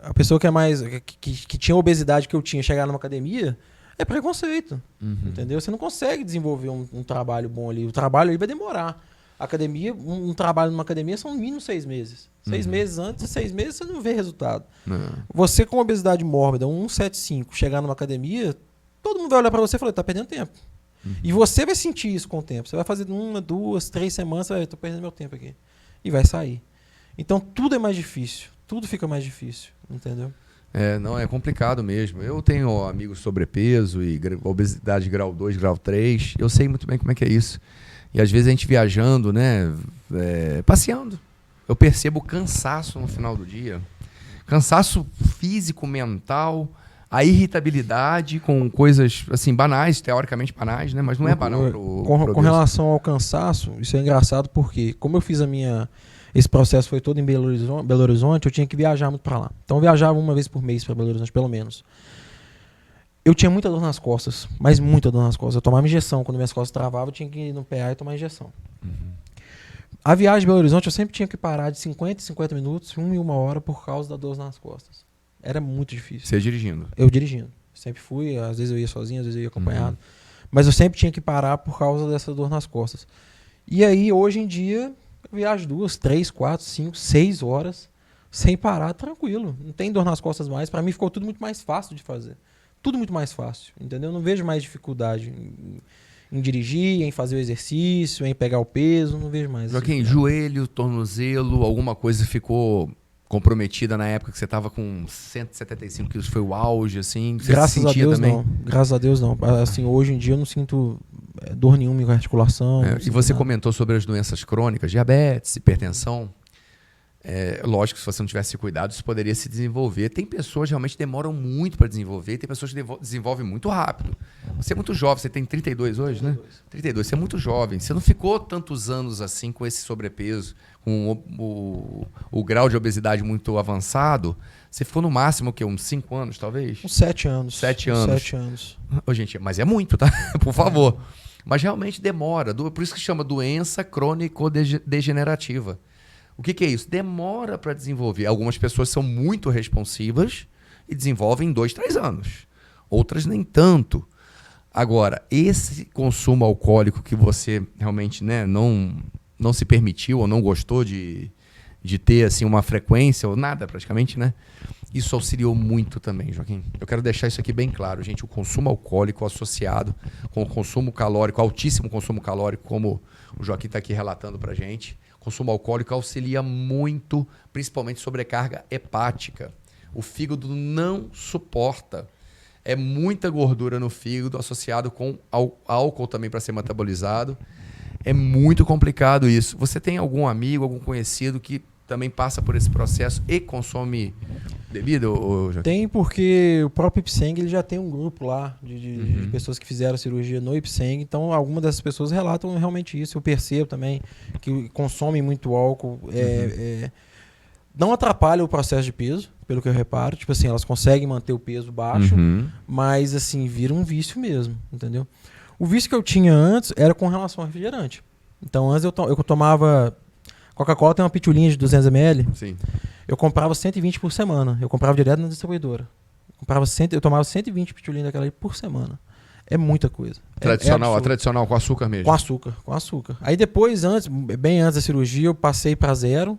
A pessoa que é mais que tinha a obesidade que eu tinha, chegar numa academia, é preconceito. Entendeu? Você não consegue desenvolver um trabalho bom ali. O trabalho ali vai demorar. Academia, um trabalho numa academia são no mínimo 6 meses. 6 meses antes e 6 meses você não vê resultado. Você com obesidade mórbida, 175, chegar numa academia, todo mundo vai olhar pra você e falar, tá perdendo tempo. E você vai sentir isso com o tempo. Você vai fazer 1, 2, 3 semanas, você vai, tô perdendo meu tempo aqui. E vai sair. Então tudo é mais difícil. Tudo fica mais difícil, entendeu? Não, é complicado mesmo. Eu tenho amigos sobrepeso e obesidade grau 2, grau 3. Eu sei muito bem como é que é isso. E às vezes a gente viajando, né, passeando, eu percebo cansaço no final do dia. Cansaço físico, mental, a irritabilidade com coisas assim banais, teoricamente banais, né, mas não é banal com relação ao cansaço, isso é engraçado porque como eu fiz esse processo foi todo em Belo Horizonte, eu tinha que viajar muito para lá. Então eu viajava uma vez por mês para Belo Horizonte, pelo menos. Eu tinha muita dor nas costas, mas muita dor nas costas. Eu tomava injeção. Quando minhas costas travavam, eu tinha que ir no PA e tomar injeção. A viagem de Belo Horizonte, eu sempre tinha que parar de 50 em 50 minutos, 1 e 1 hora, por causa da dor nas costas. Era muito difícil. Você dirigindo? Eu dirigindo. Sempre fui, às vezes eu ia sozinho, às vezes eu ia acompanhado. Mas eu sempre tinha que parar por causa dessa dor nas costas. E aí, hoje em dia, eu viajo 2, 3, 4, 5, 6 horas, sem parar, tranquilo. Não tem dor nas costas mais. Para mim ficou tudo muito mais fácil de fazer. Tudo muito mais fácil, entendeu? Eu não vejo mais dificuldade em dirigir, em fazer o exercício, em pegar o peso, não vejo mais. Joaquim, joelho, tornozelo, alguma coisa ficou comprometida na época que você estava com 175 quilos, foi o auge, assim? Você Graças a Deus também? não, graças a Deus não. Assim, hoje em dia eu não sinto dor nenhuma em articulação. E você comentou sobre as doenças crônicas, diabetes, hipertensão. Lógico que se você não tivesse cuidado, isso poderia se desenvolver. Tem pessoas que realmente demoram muito para desenvolver, tem pessoas que desenvolvem muito rápido. Você é muito jovem, você tem 32 hoje, 32. Né? 32, você é muito jovem. Você não ficou tantos anos assim com esse sobrepeso, com o grau de obesidade muito avançado. Você ficou no máximo o quê? Uns 5 anos, talvez? Uns 7 anos. 7 anos. 7 anos. Gente, mas é muito, tá? Por favor. Mas realmente demora. Por isso que chama doença crônico-degenerativa. O que é isso? Demora para desenvolver. Algumas pessoas são muito responsivas e desenvolvem em 2, 3 anos. Outras nem tanto. Agora, esse consumo alcoólico que você realmente, né, não se permitiu ou não gostou de ter assim, uma frequência ou nada praticamente, né? Isso auxiliou muito também, Joaquim. Eu quero deixar isso aqui bem claro, gente. O consumo alcoólico associado com o consumo calórico, altíssimo consumo calórico, como o Joaquim está aqui relatando para a gente, consumo alcoólico auxilia muito, principalmente sobrecarga hepática. O fígado não suporta. É muita gordura no fígado associado com álcool também para ser metabolizado. É muito complicado isso. Você tem algum amigo, algum conhecido que também passa por esse processo e consome bebida? Tem, porque o próprio Ipseng ele já tem um grupo lá de pessoas que fizeram cirurgia no Ipseng. Então, algumas dessas pessoas relatam realmente isso. Eu percebo também que consomem muito álcool. Não atrapalha o processo de peso, pelo que eu reparo. Tipo assim, elas conseguem manter o peso baixo, mas assim, vira um vício mesmo, entendeu? O vício que eu tinha antes era com relação ao refrigerante. Então, antes eu tomava... Coca-Cola tem uma pitulinha de 200 ml. Sim. Eu comprava 120 por semana. Eu comprava direto na distribuidora. Eu tomava 120 pitulinhas daquela aí por semana. É muita coisa. Tradicional, a tradicional com açúcar mesmo? Com açúcar. Aí depois, bem antes da cirurgia, eu passei para 0.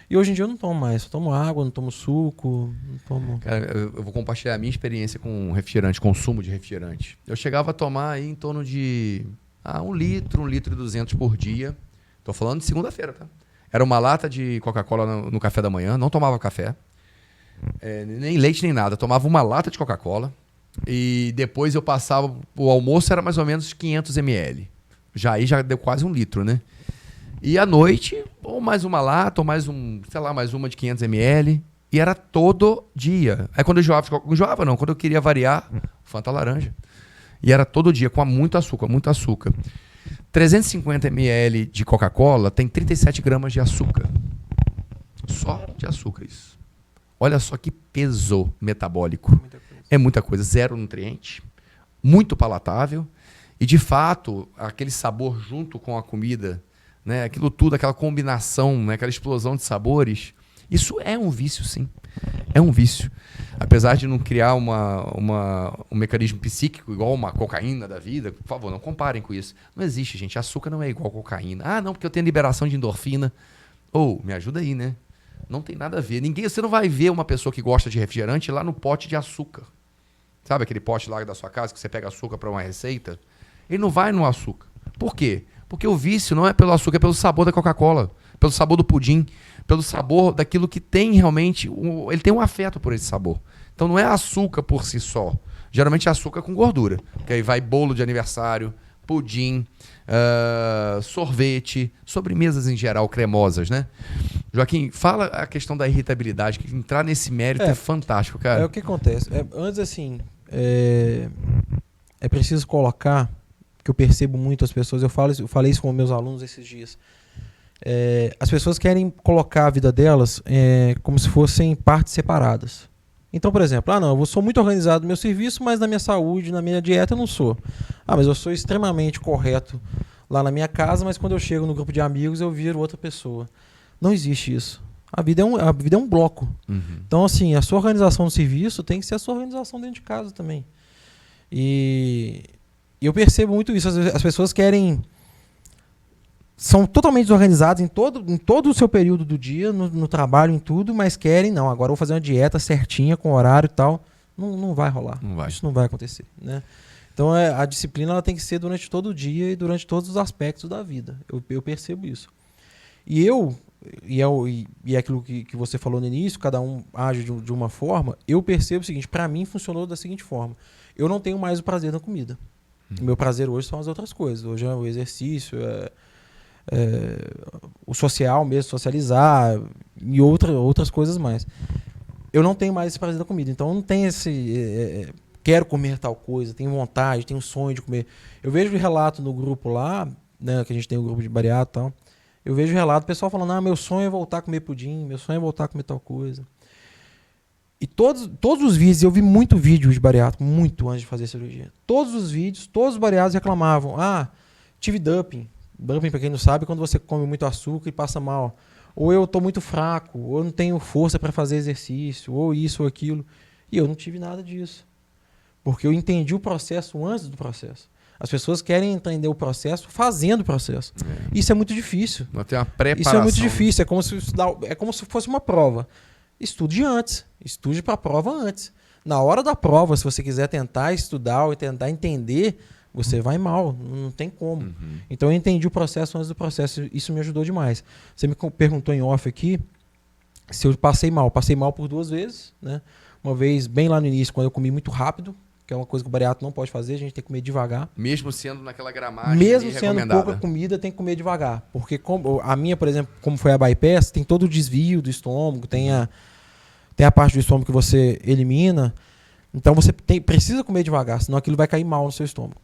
E hoje em dia eu não tomo mais. Eu tomo água, não tomo suco, não tomo... Cara, eu vou compartilhar a minha experiência com refrigerante, consumo de refrigerante. Eu chegava a tomar aí em torno de 1 litro, 1 litro e 200 por dia. Tô falando de segunda-feira, tá? Era uma lata de Coca-Cola no café da manhã, não tomava café, nem leite nem nada. Tomava uma lata de Coca-Cola e depois eu passava, o almoço era mais ou menos 500 ml. Aí já deu quase 1 litro, né? E à noite, ou mais uma lata, ou mais mais uma de 500 ml. E era todo dia. Aí quando eu enjoava não, quando eu queria variar, Fanta laranja. E era todo dia, com muito açúcar, muito açúcar. 350 ml de Coca-Cola tem 37 gramas de açúcar. Só de açúcar isso. Olha só que peso metabólico. É muita coisa. 0 nutriente. Muito palatável. E de fato, aquele sabor junto com a comida, né, aquilo tudo, aquela combinação, né, aquela explosão de sabores, isso é um vício sim. É um vício. Apesar de não criar um mecanismo psíquico igual uma cocaína da vida, por favor, não comparem com isso. Não existe, gente. Açúcar não é igual cocaína. Ah, não, porque eu tenho liberação de endorfina. Me ajuda aí, né? Não tem nada a ver. Você não vai ver uma pessoa que gosta de refrigerante lá no pote de açúcar. Sabe aquele pote lá da sua casa que você pega açúcar para uma receita? Ele não vai no açúcar. Por quê? Porque o vício não é pelo açúcar, é pelo sabor da Coca-Cola, pelo sabor do pudim, pelo sabor daquilo que tem realmente... Ele tem um afeto por esse sabor. Então não é açúcar por si só. Geralmente é açúcar com gordura. Porque aí vai bolo de aniversário, pudim, sorvete, sobremesas em geral cremosas, né? Joaquim, fala a questão da irritabilidade, que entrar nesse mérito é fantástico, cara. O que acontece. Antes, assim, é preciso colocar, que eu percebo muito as pessoas, eu falei isso com meus alunos esses dias. As pessoas querem colocar a vida delas como se fossem partes separadas. Então, por exemplo, eu sou muito organizado no meu serviço, mas na minha saúde, na minha dieta eu não sou. Mas eu sou extremamente correto lá na minha casa, mas quando eu chego no grupo de amigos eu viro outra pessoa. Não existe isso. A vida é um bloco. Uhum. Então, assim, a sua organização no serviço tem que ser a sua organização dentro de casa também. E eu percebo muito isso. As pessoas são totalmente desorganizadas em todo o seu período do dia, no trabalho, em tudo, mas querem, agora eu vou fazer uma dieta certinha, com horário e tal. Não vai rolar. Isso não vai acontecer, né? Então, a disciplina ela tem que ser durante todo o dia e durante todos os aspectos da vida. Eu percebo isso. E é aquilo que você falou no início, cada um age de uma forma. Eu percebo o seguinte, para mim funcionou da seguinte forma. Eu não tenho mais o prazer na comida. O meu prazer hoje são as outras coisas. Hoje é o exercício, o social mesmo, socializar e outras coisas mais. Eu não tenho mais esse prazer da comida. Então eu não tenho esse... quero comer tal coisa, tenho vontade, tenho sonho de comer. Eu vejo relato no grupo lá, né, que a gente tem um grupo de bariátrico e tal. Eu vejo relato, o pessoal falando, meu sonho é voltar a comer pudim, meu sonho é voltar a comer tal coisa. E todos os vídeos, eu vi muito vídeo de bariátrico, muito antes de fazer a cirurgia. Todos os vídeos, todos os bariátricos reclamavam, tive dumping. Dumping, para quem não sabe, é quando você come muito açúcar e passa mal. Ou eu estou muito fraco, ou eu não tenho força para fazer exercício, ou isso ou aquilo. E eu não tive nada disso. Porque eu entendi o processo antes do processo. As pessoas querem entender o processo fazendo o processo. Isso é muito difícil. Não tem uma preparação. Isso é muito difícil. É como se fosse uma prova. Estude antes. Estude para a prova antes. Na hora da prova, se você quiser tentar estudar ou tentar entender, você vai mal. Não tem como. Uhum. Então eu entendi o processo antes do processo. Isso me ajudou demais. Você me perguntou em off aqui se eu passei mal. Passei mal por 2 vezes, né? Uma vez bem lá no início, quando eu comi muito rápido, que é uma coisa que o bariátrico não pode fazer, a gente tem que comer devagar. Mesmo sendo naquela gramagem mesmo sendo pouca comida, tem que comer devagar. Porque a minha, por exemplo, como foi a bypass, tem todo o desvio do estômago, tem a parte do estômago que você elimina. Então você precisa comer devagar, senão aquilo vai cair mal no seu estômago.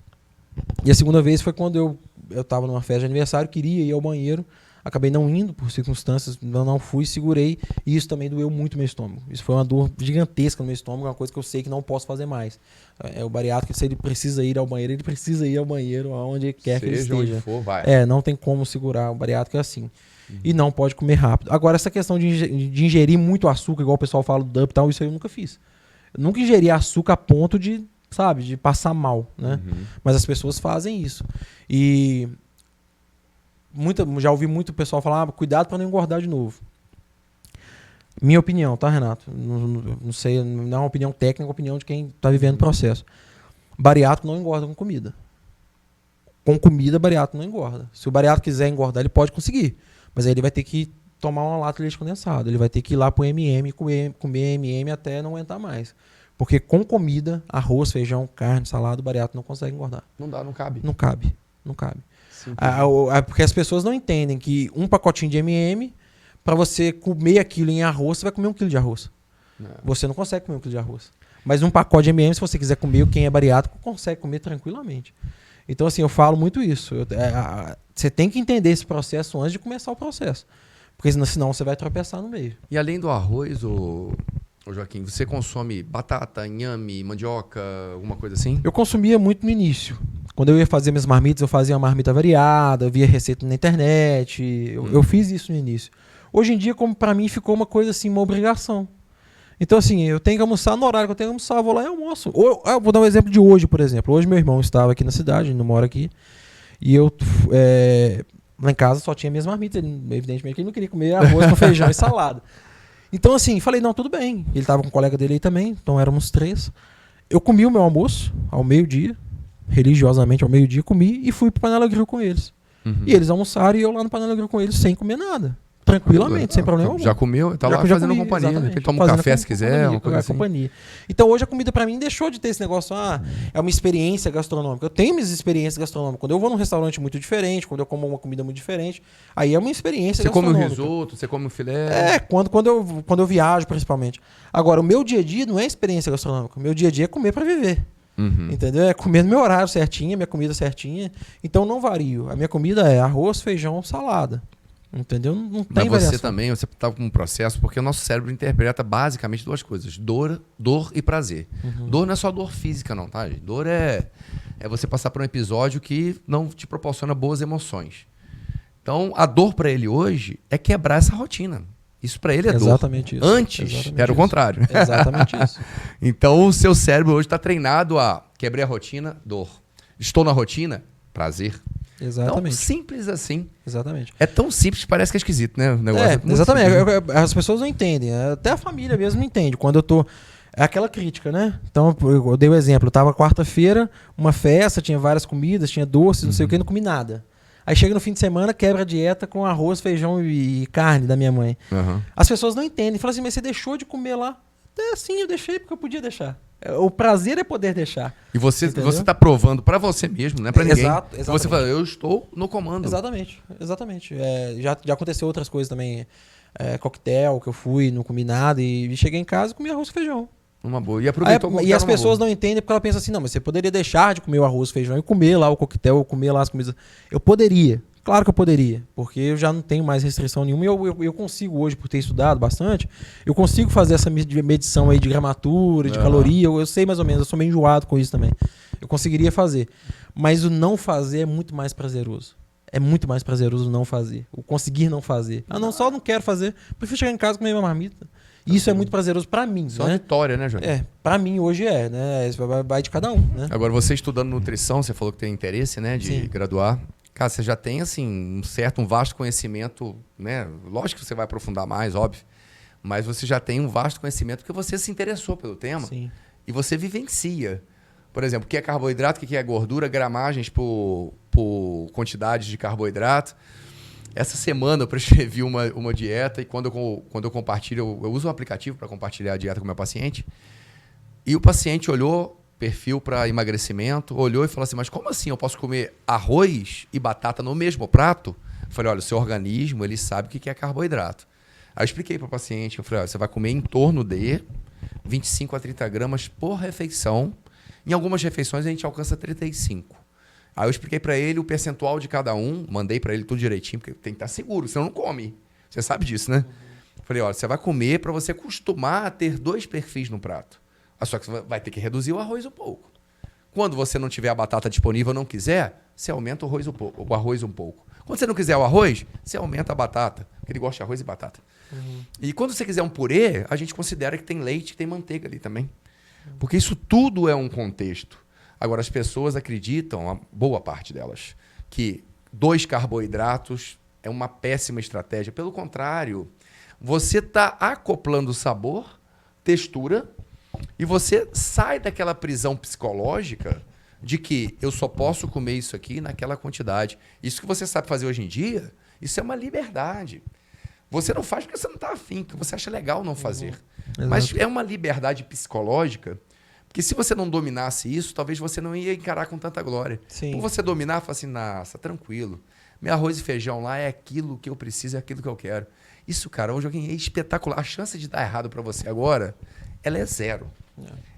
E a segunda vez foi quando eu estava numa festa de aniversário, queria ir ao banheiro, acabei não indo por circunstâncias, não fui, segurei, e isso também doeu muito meu estômago. Isso foi uma dor gigantesca no meu estômago, uma coisa que eu sei que não posso fazer mais. O bariátrico, se ele precisa ir ao banheiro, ele precisa ir ao banheiro aonde quer que ele esteja. Onde for, vai. Não tem como segurar, o bariátrico é assim. Uhum. E não pode comer rápido. Agora, essa questão de ingerir muito açúcar, igual o pessoal fala do dump e tal, isso aí eu nunca fiz. Eu nunca ingeri açúcar a ponto de passar mal, né? Uhum. Mas as pessoas fazem isso. E já ouvi muito pessoal falar, cuidado para não engordar de novo. Minha opinião, tá, Renato? Não sei, não é uma opinião técnica, é uma opinião de quem está vivendo o processo. Bariátrico não engorda com comida. Com comida, bariátrico não engorda. Se o bariátrico quiser engordar, ele pode conseguir. Mas aí ele vai ter que tomar uma lata de leite condensado. Ele vai ter que ir lá pro MM, comer MM até não aguentar mais. Porque com comida, arroz, feijão, carne, salada, o bariátrico não consegue engordar. Não cabe. Não cabe. Porque as pessoas não entendem que um pacotinho de MM, para você comer aquilo em arroz, você vai comer 1 quilo de arroz. Não. Você não consegue comer 1 quilo de arroz. Mas um pacote de MM, se você quiser comer, quem é bariátrico consegue comer tranquilamente. Então, assim, eu falo muito isso. Você tem que entender esse processo antes de começar o processo. Porque senão você vai tropeçar no meio. E além do arroz, ô Joaquim, você consome batata, inhame, mandioca, alguma coisa assim? Eu consumia muito no início. Quando eu ia fazer minhas marmitas, eu fazia uma marmita variada, eu via receita na internet. Eu fiz isso no início. Hoje em dia, como para mim, ficou uma coisa assim, uma obrigação. Então, assim, eu tenho que almoçar no horário que eu tenho que almoçar, eu vou lá e almoço. Ou, eu vou dar um exemplo de hoje, por exemplo. Hoje meu irmão estava aqui na cidade, não mora aqui, e eu, lá em casa só tinha a mesma marmita. Evidentemente que ele não queria comer arroz com feijão e salada. Então, assim, falei, não, tudo bem. Ele estava com um colega dele aí também, então éramos 3. Eu comi o meu almoço ao meio-dia, religiosamente ao meio-dia, comi e fui pro Panela Grill com eles. E eles almoçaram e eu lá no Panela Grill com eles sem comer nada. Tranquilamente, sem problema algum. Já comeu? Tá lá fazendo companhia. Ele toma um café se quiser, uma coisa assim. Companhia. Então hoje a comida pra mim deixou de ter esse negócio, é uma experiência gastronômica. Eu tenho minhas experiências gastronômicas. Quando eu vou num restaurante muito diferente, quando eu como uma comida muito diferente, aí é uma experiência gastronômica. Você come o risoto, você come o filé? Quando eu viajo, principalmente. Agora, o meu dia a dia não é experiência gastronômica. O meu dia a dia é comer pra viver. Entendeu? É comer no meu horário certinho, minha comida certinha. Então não vario. A minha comida é arroz, feijão, salada. Entendeu? Não tem variação. Você também, você está com um processo, porque o nosso cérebro interpreta basicamente 2 coisas: dor e prazer. Dor não é só dor física, não, tá, gente? Dor é você passar por um episódio que não te proporciona boas emoções. Então, a dor para ele hoje é quebrar essa rotina. Isso para ele é dor. Exatamente isso. Antes era o contrário. Exatamente isso. Então, o seu cérebro hoje está treinado a quebrei a rotina, dor. Estou na rotina, prazer. Exatamente. Então, simples assim. Exatamente. É tão simples que parece que é esquisito, né? O negócio exatamente. As pessoas não entendem. Até a família mesmo não entende. Quando eu tô... É aquela crítica, né? Então, eu dei o exemplo. Eu tava quarta-feira, uma festa, tinha várias comidas, tinha doces, não sei o que, não comi nada. Aí chega no fim de semana, quebra a dieta com arroz, feijão e carne da minha mãe. As pessoas não entendem. Falam assim, mas você deixou de comer lá? Sim, eu deixei porque eu podia deixar. O prazer é poder deixar. E você está provando para você mesmo, não é para ninguém. Exato. Você fala, eu estou no comando. Exatamente. Já aconteceu outras coisas também. Coquetel, que eu fui, não comi nada. E cheguei em casa e comi arroz e feijão. Uma boa. E aproveitou. E as pessoas não entendem porque ela pensa assim, não, mas você poderia deixar de comer o arroz e feijão e comer lá o coquetel, ou comer lá as comidas. Eu poderia. Claro que eu poderia, porque eu já não tenho mais restrição nenhuma e eu consigo hoje, por ter estudado bastante, eu consigo fazer essa medição aí de gramatura, de caloria, eu sei mais ou menos, eu sou meio enjoado com isso também. Eu conseguiria fazer, mas o não fazer é muito mais prazeroso. É muito mais prazeroso não fazer, o conseguir não fazer. Só não quero fazer, prefiro chegar em casa e comer uma marmita. Isso é muito prazeroso pra mim, Isso é uma vitória, né, Joaquim? Pra mim hoje né? Vai de cada um, né? Agora, você estudando nutrição, você falou que tem interesse, né, de graduar. Cara, você já tem, assim, um vasto conhecimento, né? Lógico que você vai aprofundar mais, óbvio. Mas você já tem um vasto conhecimento porque você se interessou pelo tema. Sim. E você vivencia. Por exemplo, o que é carboidrato, o que é gordura, gramagens por quantidade de carboidrato. Essa semana eu prescrevi uma dieta e quando eu compartilho, eu uso um aplicativo para compartilhar a dieta com o meu paciente. E o paciente olhou... perfil para emagrecimento, olhou e falou assim, mas como assim eu posso comer arroz e batata no mesmo prato? Eu falei, olha, o seu organismo, ele sabe o que é carboidrato. Aí eu expliquei para o paciente, eu falei, olha, você vai comer em torno de 25 a 30 gramas por refeição. Em algumas refeições a gente alcança 35. Aí eu expliquei para ele o percentual de cada um, mandei para ele tudo direitinho, porque tem que estar seguro, senão não come. Você sabe disso, né? Falei, olha, você vai comer para você acostumar a ter 2 perfis no prato. Só que você vai ter que reduzir o arroz um pouco. Quando você não tiver a batata disponível ou não quiser, você aumenta o arroz um pouco. Quando você não quiser o arroz, você aumenta a batata. Porque ele gosta de arroz e batata. E quando você quiser um purê, a gente considera que tem leite e tem manteiga ali também. Porque isso tudo é um contexto. Agora, as pessoas acreditam, a boa parte delas, que 2 carboidratos é uma péssima estratégia. Pelo contrário, você está acoplando sabor, textura... E você sai daquela prisão psicológica de que eu só posso comer isso aqui naquela quantidade. Isso que você sabe fazer hoje em dia, isso é uma liberdade. Você não faz porque você não está afim, porque você acha legal não fazer. Mas é uma liberdade psicológica, porque se você não dominasse isso, talvez você não ia encarar com tanta glória. Sim. Por você dominar, fala assim, nossa, tranquilo. Meu arroz e feijão lá é aquilo que eu preciso, é aquilo que eu quero. Isso, cara, hoje alguém é espetacular. A chance de dar errado para você agora... ela é zero.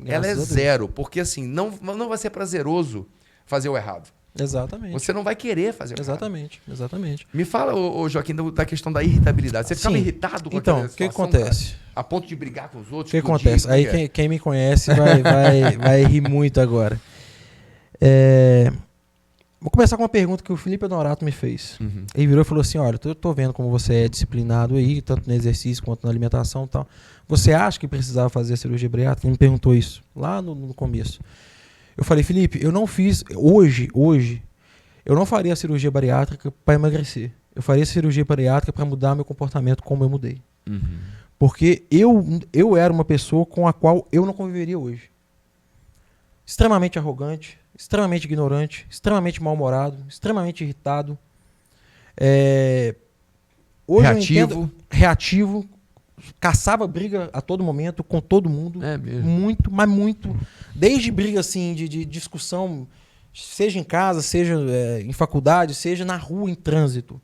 Ela é zero, porque assim, não vai ser prazeroso fazer o errado. Exatamente. Você não vai querer fazer o errado. Exatamente. Me fala, Joaquim, da questão da irritabilidade. Você ficava irritado com aquela situação? Então, o que acontece? Cara, a ponto de brigar com os outros? O que acontece? Aí quem me conhece vai rir muito agora. Vou começar com uma pergunta que o Felipe Honorato me fez. Ele virou e falou assim, olha, eu tô vendo como você é disciplinado aí, tanto no exercício quanto na alimentação e tal. Você acha que precisava fazer a cirurgia bariátrica? Ele me perguntou isso lá no começo. Eu falei, Felipe, eu não fiz, hoje, eu não faria a cirurgia bariátrica para emagrecer. Eu faria a cirurgia bariátrica para mudar meu comportamento como eu mudei. Porque eu era uma pessoa com a qual eu não conviveria hoje. Extremamente arrogante, extremamente ignorante, extremamente mal-humorado, extremamente irritado. Hoje reativo, caçava briga a todo momento, com todo mundo. É mesmo? Muito, mas muito. Desde briga assim, de discussão, seja em casa, seja em faculdade, seja na rua, em trânsito.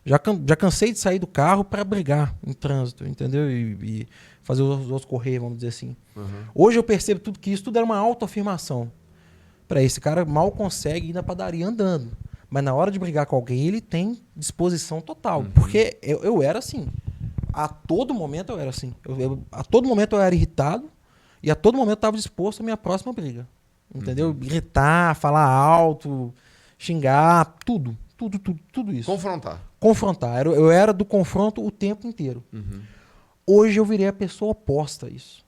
Já cansei de sair do carro para brigar em trânsito, entendeu? E fazer os outros correr, vamos dizer assim. Hoje eu percebo que isso tudo era uma autoafirmação. Para esse cara mal consegue ir na padaria andando. Mas na hora de brigar com alguém, ele tem disposição total. Porque eu era assim. A todo momento eu era assim. A todo momento eu era irritado e a todo momento eu estava disposto à minha próxima briga. Entendeu? Gritar, falar alto, xingar, tudo isso. Confrontar. Eu era do confronto o tempo inteiro. Hoje eu virei a pessoa oposta a isso.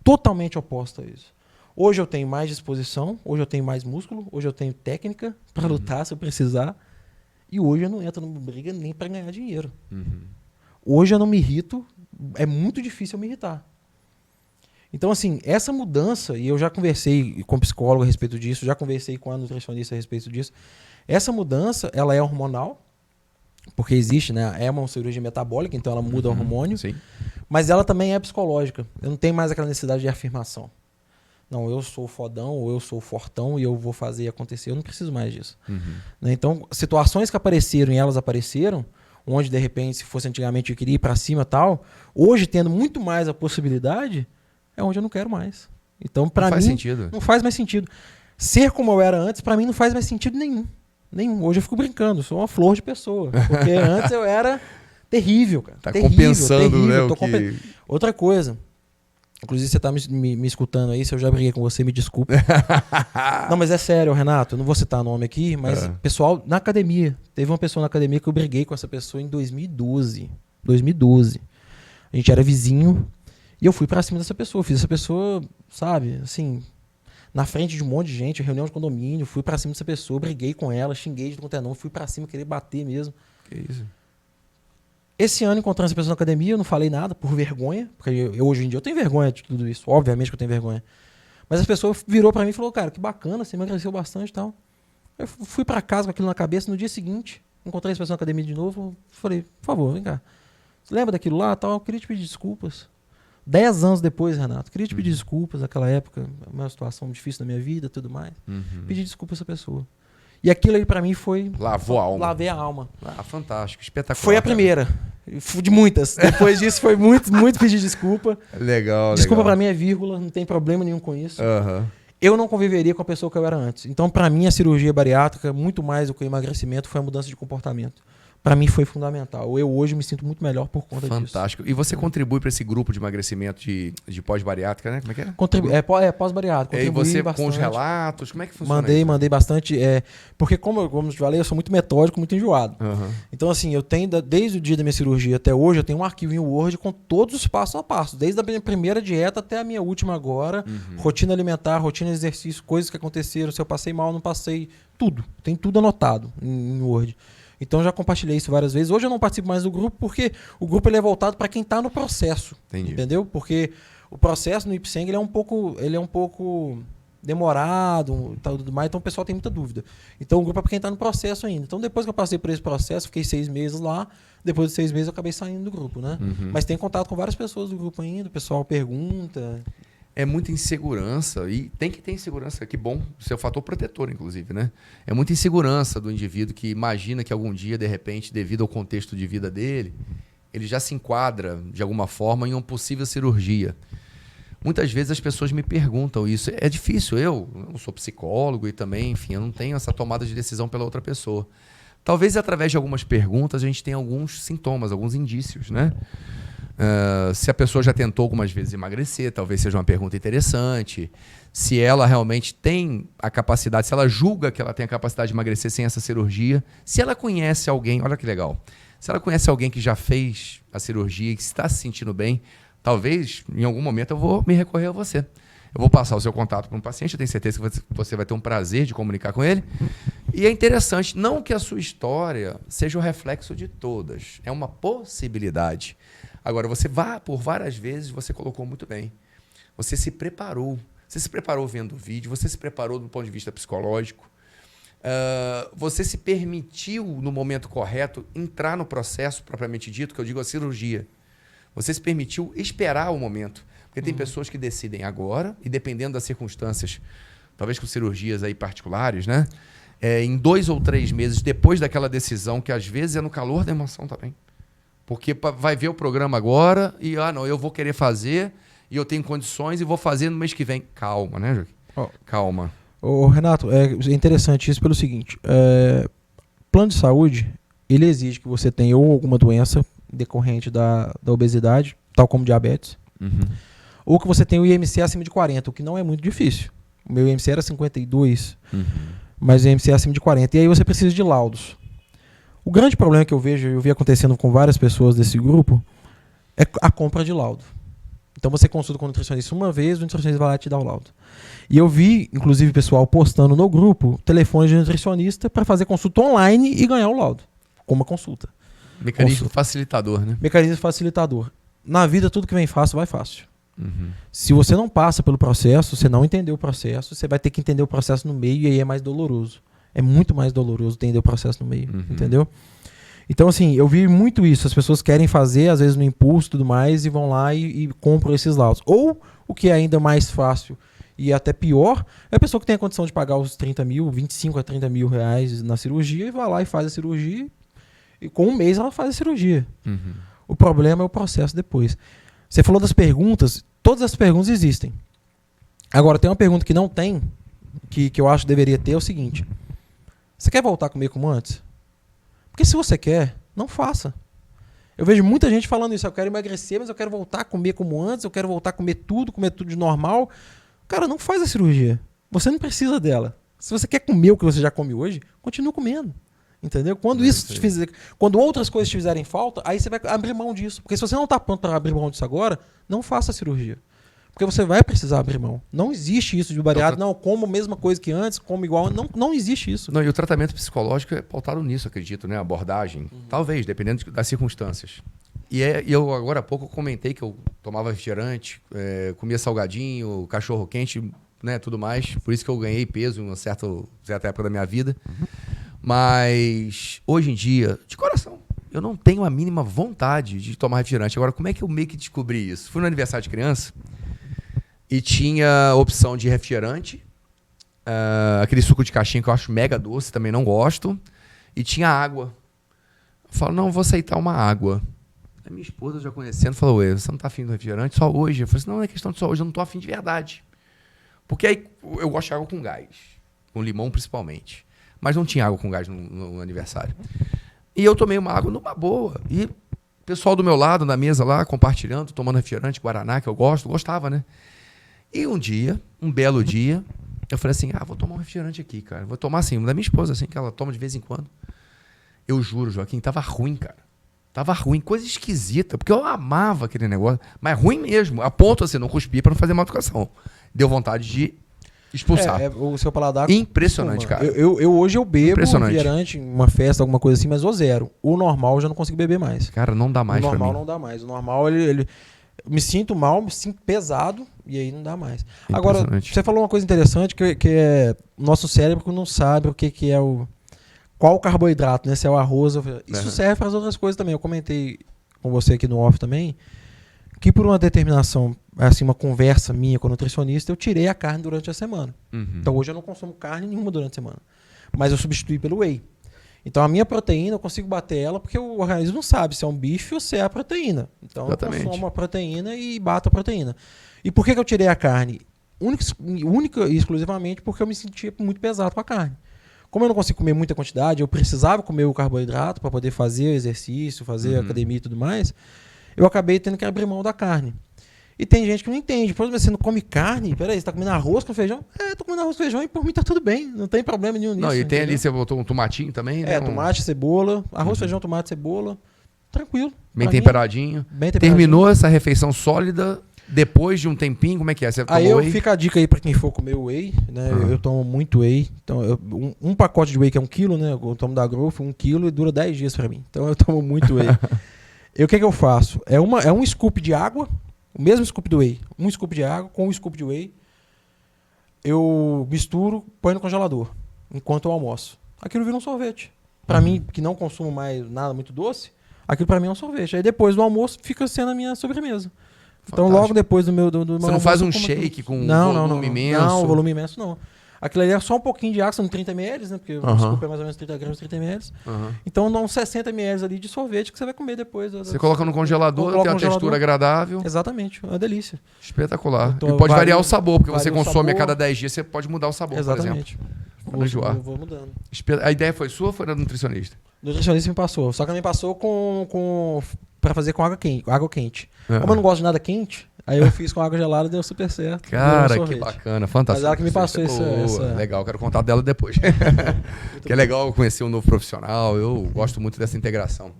Totalmente oposta a isso. Hoje eu tenho mais disposição, hoje eu tenho mais músculo, hoje eu tenho técnica para lutar se eu precisar. E hoje eu não entro numa briga nem para ganhar dinheiro. Hoje eu não me irrito, é muito difícil eu me irritar. Então, assim, essa mudança, e eu já conversei com psicólogo a respeito disso, já conversei com a nutricionista a respeito disso. Essa mudança, ela é hormonal, porque existe, né? É uma cirurgia metabólica, então ela muda o hormônio. Sim. Mas ela também é psicológica. Eu não tenho mais aquela necessidade de afirmação. Não, eu sou fodão, ou eu sou fortão e eu vou fazer acontecer. Eu não preciso mais disso. Né? Então, situações que apareceram e elas apareceram, onde de repente, se fosse antigamente eu queria ir pra cima e tal, hoje tendo muito mais a possibilidade, é onde eu não quero mais. Então, pra mim, não faz mais sentido. Ser como eu era antes, pra mim, não faz mais sentido nenhum. Hoje eu fico brincando, eu sou uma flor de pessoa. Porque antes eu era terrível, cara. Tá compensando, né? Outra coisa. Inclusive, você tá me escutando aí, se eu já briguei com você, me desculpe. Não, mas é sério, Renato, eu não vou citar nome aqui, mas pessoal, na academia, teve uma pessoa na academia que eu briguei com essa pessoa em 2012. A gente era vizinho e eu fui pra cima dessa pessoa. Fiz essa pessoa, sabe, assim, na frente de um monte de gente, reunião de condomínio, fui pra cima dessa pessoa, briguei com ela, xinguei de quanto é não, fui pra cima, querer bater mesmo. Que isso? Esse ano, encontrando essa pessoa na academia, eu não falei nada por vergonha, porque hoje em dia eu tenho vergonha de tudo isso, obviamente que eu tenho vergonha. Mas a pessoa virou pra mim e falou, cara, que bacana, você emagreceu bastante e tal. Eu fui pra casa com aquilo na cabeça, no dia seguinte, encontrei essa pessoa na academia de novo, falei, por favor, vem cá. Você lembra daquilo lá tal? Eu queria te pedir desculpas. 10 anos depois, Renato, queria te pedir desculpas naquela época, uma situação difícil na minha vida e tudo mais. Pedi desculpa a essa pessoa. E aquilo aí pra mim foi... Lavou a alma. Lavei a alma. Fantástico, espetacular. Foi a primeira. De muitas. Depois disso foi muito pedir desculpa. Legal, desculpa pra mim é vírgula, não tem problema nenhum com isso. Eu não conviveria com a pessoa que eu era antes. Então, pra mim, a cirurgia bariátrica, muito mais do que o emagrecimento, foi a mudança de comportamento. Pra mim foi fundamental. Eu hoje me sinto muito melhor por conta disso. Fantástico. E você contribui para esse grupo de emagrecimento de pós-bariátrica, né? Como é que é? Pós-bariátrica. E você bastante. Com os relatos, como é que funciona isso? Mandei bastante. Porque como eu te falei, eu sou muito metódico, muito enjoado. Então assim, eu tenho, desde o dia da minha cirurgia até hoje, eu tenho um arquivo em Word com todos os passos a passo. Desde a minha primeira dieta até a minha última agora. Rotina alimentar, rotina de exercício, coisas que aconteceram, se eu passei mal, não passei. Tudo. Tem tudo anotado em Word. Então já compartilhei isso várias vezes. Hoje eu não participo mais do grupo porque o grupo ele é voltado para quem está no processo. Entendi. Entendeu? Porque o processo no IPSENG ele é um pouco demorado, tudo mais, então o pessoal tem muita dúvida. Então o grupo é para quem está no processo ainda. Então depois que eu passei por esse processo, fiquei 6 meses lá, depois de 6 meses eu acabei saindo do grupo, né? Mas tem contato com várias pessoas do grupo ainda, o pessoal pergunta. É muita insegurança, e tem que ter insegurança, que bom, seu fator protetor, inclusive, né? É muita insegurança do indivíduo que imagina que algum dia, de repente, devido ao contexto de vida dele, ele já se enquadra, de alguma forma, em uma possível cirurgia. Muitas vezes as pessoas me perguntam isso. É difícil, eu não sou psicólogo e também, enfim, eu não tenho essa tomada de decisão pela outra pessoa. Talvez através de algumas perguntas a gente tenha alguns sintomas, alguns indícios, né? Se a pessoa já tentou algumas vezes emagrecer, talvez seja uma pergunta interessante. Se ela realmente tem a capacidade, se ela julga que ela tem a capacidade de emagrecer sem essa cirurgia. Se ela conhece alguém, olha que legal. Se ela conhece alguém que já fez a cirurgia e que está se sentindo bem, talvez em algum momento eu vou me recorrer a você. Eu vou passar o seu contato para um paciente, eu tenho certeza que você vai ter um prazer de comunicar com ele. E é interessante, não que a sua história seja o reflexo de todas, é uma possibilidade. Agora, você vai, por várias vezes, você colocou muito bem. Você se preparou. Você se preparou vendo o vídeo, você se preparou do ponto de vista psicológico. Você se permitiu, no momento correto, entrar no processo propriamente dito, que eu digo a cirurgia. Você se permitiu esperar o momento. Porque tem pessoas que decidem agora, e dependendo das circunstâncias, talvez com cirurgias aí particulares, né? Em 2 ou 3 meses depois daquela decisão, que às vezes é no calor da emoção também. Porque vai ver o programa agora e, não, eu vou querer fazer e eu tenho condições e vou fazer no mês que vem. Calma, né, Joaquim? Calma. Renato, é interessante isso pelo seguinte. Plano de saúde, ele exige que você tenha ou alguma doença decorrente da obesidade, tal como diabetes, ou que você tenha o IMC acima de 40, o que não é muito difícil. O meu IMC era 52, mas o IMC é acima de 40. E aí você precisa de laudos. O grande problema que eu vi acontecendo com várias pessoas desse grupo, é a compra de laudo. Então você consulta com o nutricionista uma vez, o nutricionista vai lá te dar o laudo. E eu vi, inclusive, pessoal postando no grupo telefone de nutricionista para fazer consulta online e ganhar o laudo, com uma consulta. Mecanismo facilitador, né? Mecanismo facilitador. Na vida, tudo que vem fácil, vai fácil. Se você não passa pelo processo, você não entendeu o processo, você vai ter que entender o processo no meio e aí é mais doloroso. É muito mais doloroso entender o processo no meio, entendeu? Então, assim, eu vi muito isso. As pessoas querem fazer, às vezes no impulso e tudo mais, e vão lá e compram esses laudos. Ou, o que é ainda mais fácil e até pior, é a pessoa que tem a condição de pagar os 30 mil, 25 a 30 mil reais na cirurgia, e vai lá e faz a cirurgia, e com um mês ela faz a cirurgia. O problema é o processo depois. Você falou das perguntas, todas as perguntas existem. Agora, tem uma pergunta que não tem, que eu acho que deveria ter, é o seguinte: você quer voltar a comer como antes? Porque se você quer, não faça. Eu vejo muita gente falando isso. Eu quero emagrecer, mas eu quero voltar a comer como antes. Eu quero voltar a comer tudo de normal. Cara, não faz a cirurgia. Você não precisa dela. Se você quer comer o que você já come hoje, continue comendo. Entendeu? Quando outras coisas te fizerem falta, aí você vai abrir mão disso. Porque se você não está pronto para abrir mão disso agora, não faça a cirurgia. Porque você vai precisar abrir mão. Não existe isso de bariátrico, não, como a mesma coisa que antes, como igual. Não existe isso. Não, e o tratamento psicológico é pautado nisso, acredito, né? A abordagem. Talvez, dependendo das circunstâncias. E eu, agora há pouco, comentei que eu tomava refrigerante, comia salgadinho, cachorro quente, né? Tudo mais. Por isso que eu ganhei peso em uma certa época da minha vida. Mas, hoje em dia, de coração, eu não tenho a mínima vontade de tomar refrigerante. Agora, como é que eu meio que descobri isso? Fui no aniversário de criança e tinha a opção de refrigerante, aquele suco de caixinha que eu acho mega doce, também não gosto, e tinha água. Eu falo, não, vou aceitar uma água. A minha esposa, já conhecendo, falou, você não tá afim do refrigerante só hoje? Eu falei assim, não é questão de só hoje, eu não tô afim de verdade. Porque aí eu gosto de água com gás, com limão principalmente. Mas não tinha água com gás no aniversário. E eu tomei uma água numa boa. E o pessoal do meu lado, na mesa lá, compartilhando, tomando refrigerante, Guaraná, que eu gostava, né? E um belo dia, eu falei assim, vou tomar um refrigerante aqui, cara. Vou tomar assim, da minha esposa, assim, que ela toma de vez em quando. Eu juro, Joaquim, tava ruim, cara. Tava ruim, coisa esquisita, porque eu amava aquele negócio, mas ruim mesmo, a ponto assim, não cuspir para não fazer mal educação. Deu vontade de expulsar. O seu paladar... Impressionante, cara. Hoje eu bebo refrigerante, uma festa, alguma coisa assim, mas zero. O normal eu já não consigo beber mais. Cara, não dá mais pra mim. O normal não dá mais. O normal, ele me sinto mal, me sinto pesado, e aí não dá mais. Agora, você falou uma coisa interessante, que é o nosso cérebro não sabe o que é qual o carboidrato, né? Se é o arroz. Isso serve para as outras coisas também. Eu comentei com você aqui no off também, que por uma determinação, assim, uma conversa minha com o nutricionista, eu tirei a carne durante a semana. Então hoje eu não consumo carne nenhuma durante a semana. Mas eu substituí pelo whey. Então a minha proteína, eu consigo bater ela porque o organismo não sabe se é um bife ou se é a proteína. Então eu consumo a proteína e bato a proteína. E por que eu tirei a carne? Única e exclusivamente porque eu me sentia muito pesado com a carne. Como eu não consigo comer muita quantidade, eu precisava comer o carboidrato para poder fazer o exercício, fazer academia e tudo mais. eu acabei tendo que abrir mão da carne. E tem gente que não entende. Por exemplo, você não come carne? Peraí, você tá comendo arroz com feijão? Tô comendo arroz com feijão e por mim tá tudo bem. Não tem problema nenhum nisso. Não, e tem entendeu? ali, você botou um tomatinho também, né? Tomate, cebola. Arroz, feijão, tomate, cebola. Tranquilo. Bem Pra mim, temperadinho. bem temperadinho. Terminou essa refeição sólida, depois de um tempinho, como é que é? Você Aí tomou whey? fica a dica aí pra quem for comer whey, né? Eu tomo muito whey. Então, um pacote de whey que é 1 quilo, né? Eu tomo da Growth, 1 quilo e dura 10 dias pra mim. Então eu tomo muito whey. E o que eu faço? É um scoop de água, o mesmo scoop do whey. Um scoop de água com um scoop de whey. Eu misturo, põe no congelador, enquanto eu almoço. Aquilo vira um sorvete. Pra mim, que não consumo mais nada muito doce, aquilo pra mim é um sorvete. Aí depois do almoço fica sendo a minha sobremesa. Então Fantástico. logo depois do meu Você não almoço, faz um eu como shake aquilo. com Não, volume imenso? Não, volume imenso não. Aquilo ali é só um pouquinho de água, são 30 ml, né? Porque o scoop é mais ou menos 30 gramas, 30 ml. Então dão 60 ml ali de sorvete que você vai comer depois. Você coloca no congelador, tem uma textura agradável. Exatamente, é uma delícia. Espetacular. Então, E pode variar o sabor, porque varia você o consome a sabor. cada 10 dias, você pode mudar o sabor, Exatamente. por exemplo. Pra enjoar. Vou mudando. A ideia foi sua ou foi da nutricionista? O nutricionista me passou, só que ela me passou pra fazer com água quente. Como eu não gosto de nada quente, aí eu fiz com água gelada e deu super certo. Cara, que bacana, fantástico. Mas ela que me passou essa... Legal, quero contar dela depois. Que é legal conhecer um novo profissional, eu gosto muito dessa integração.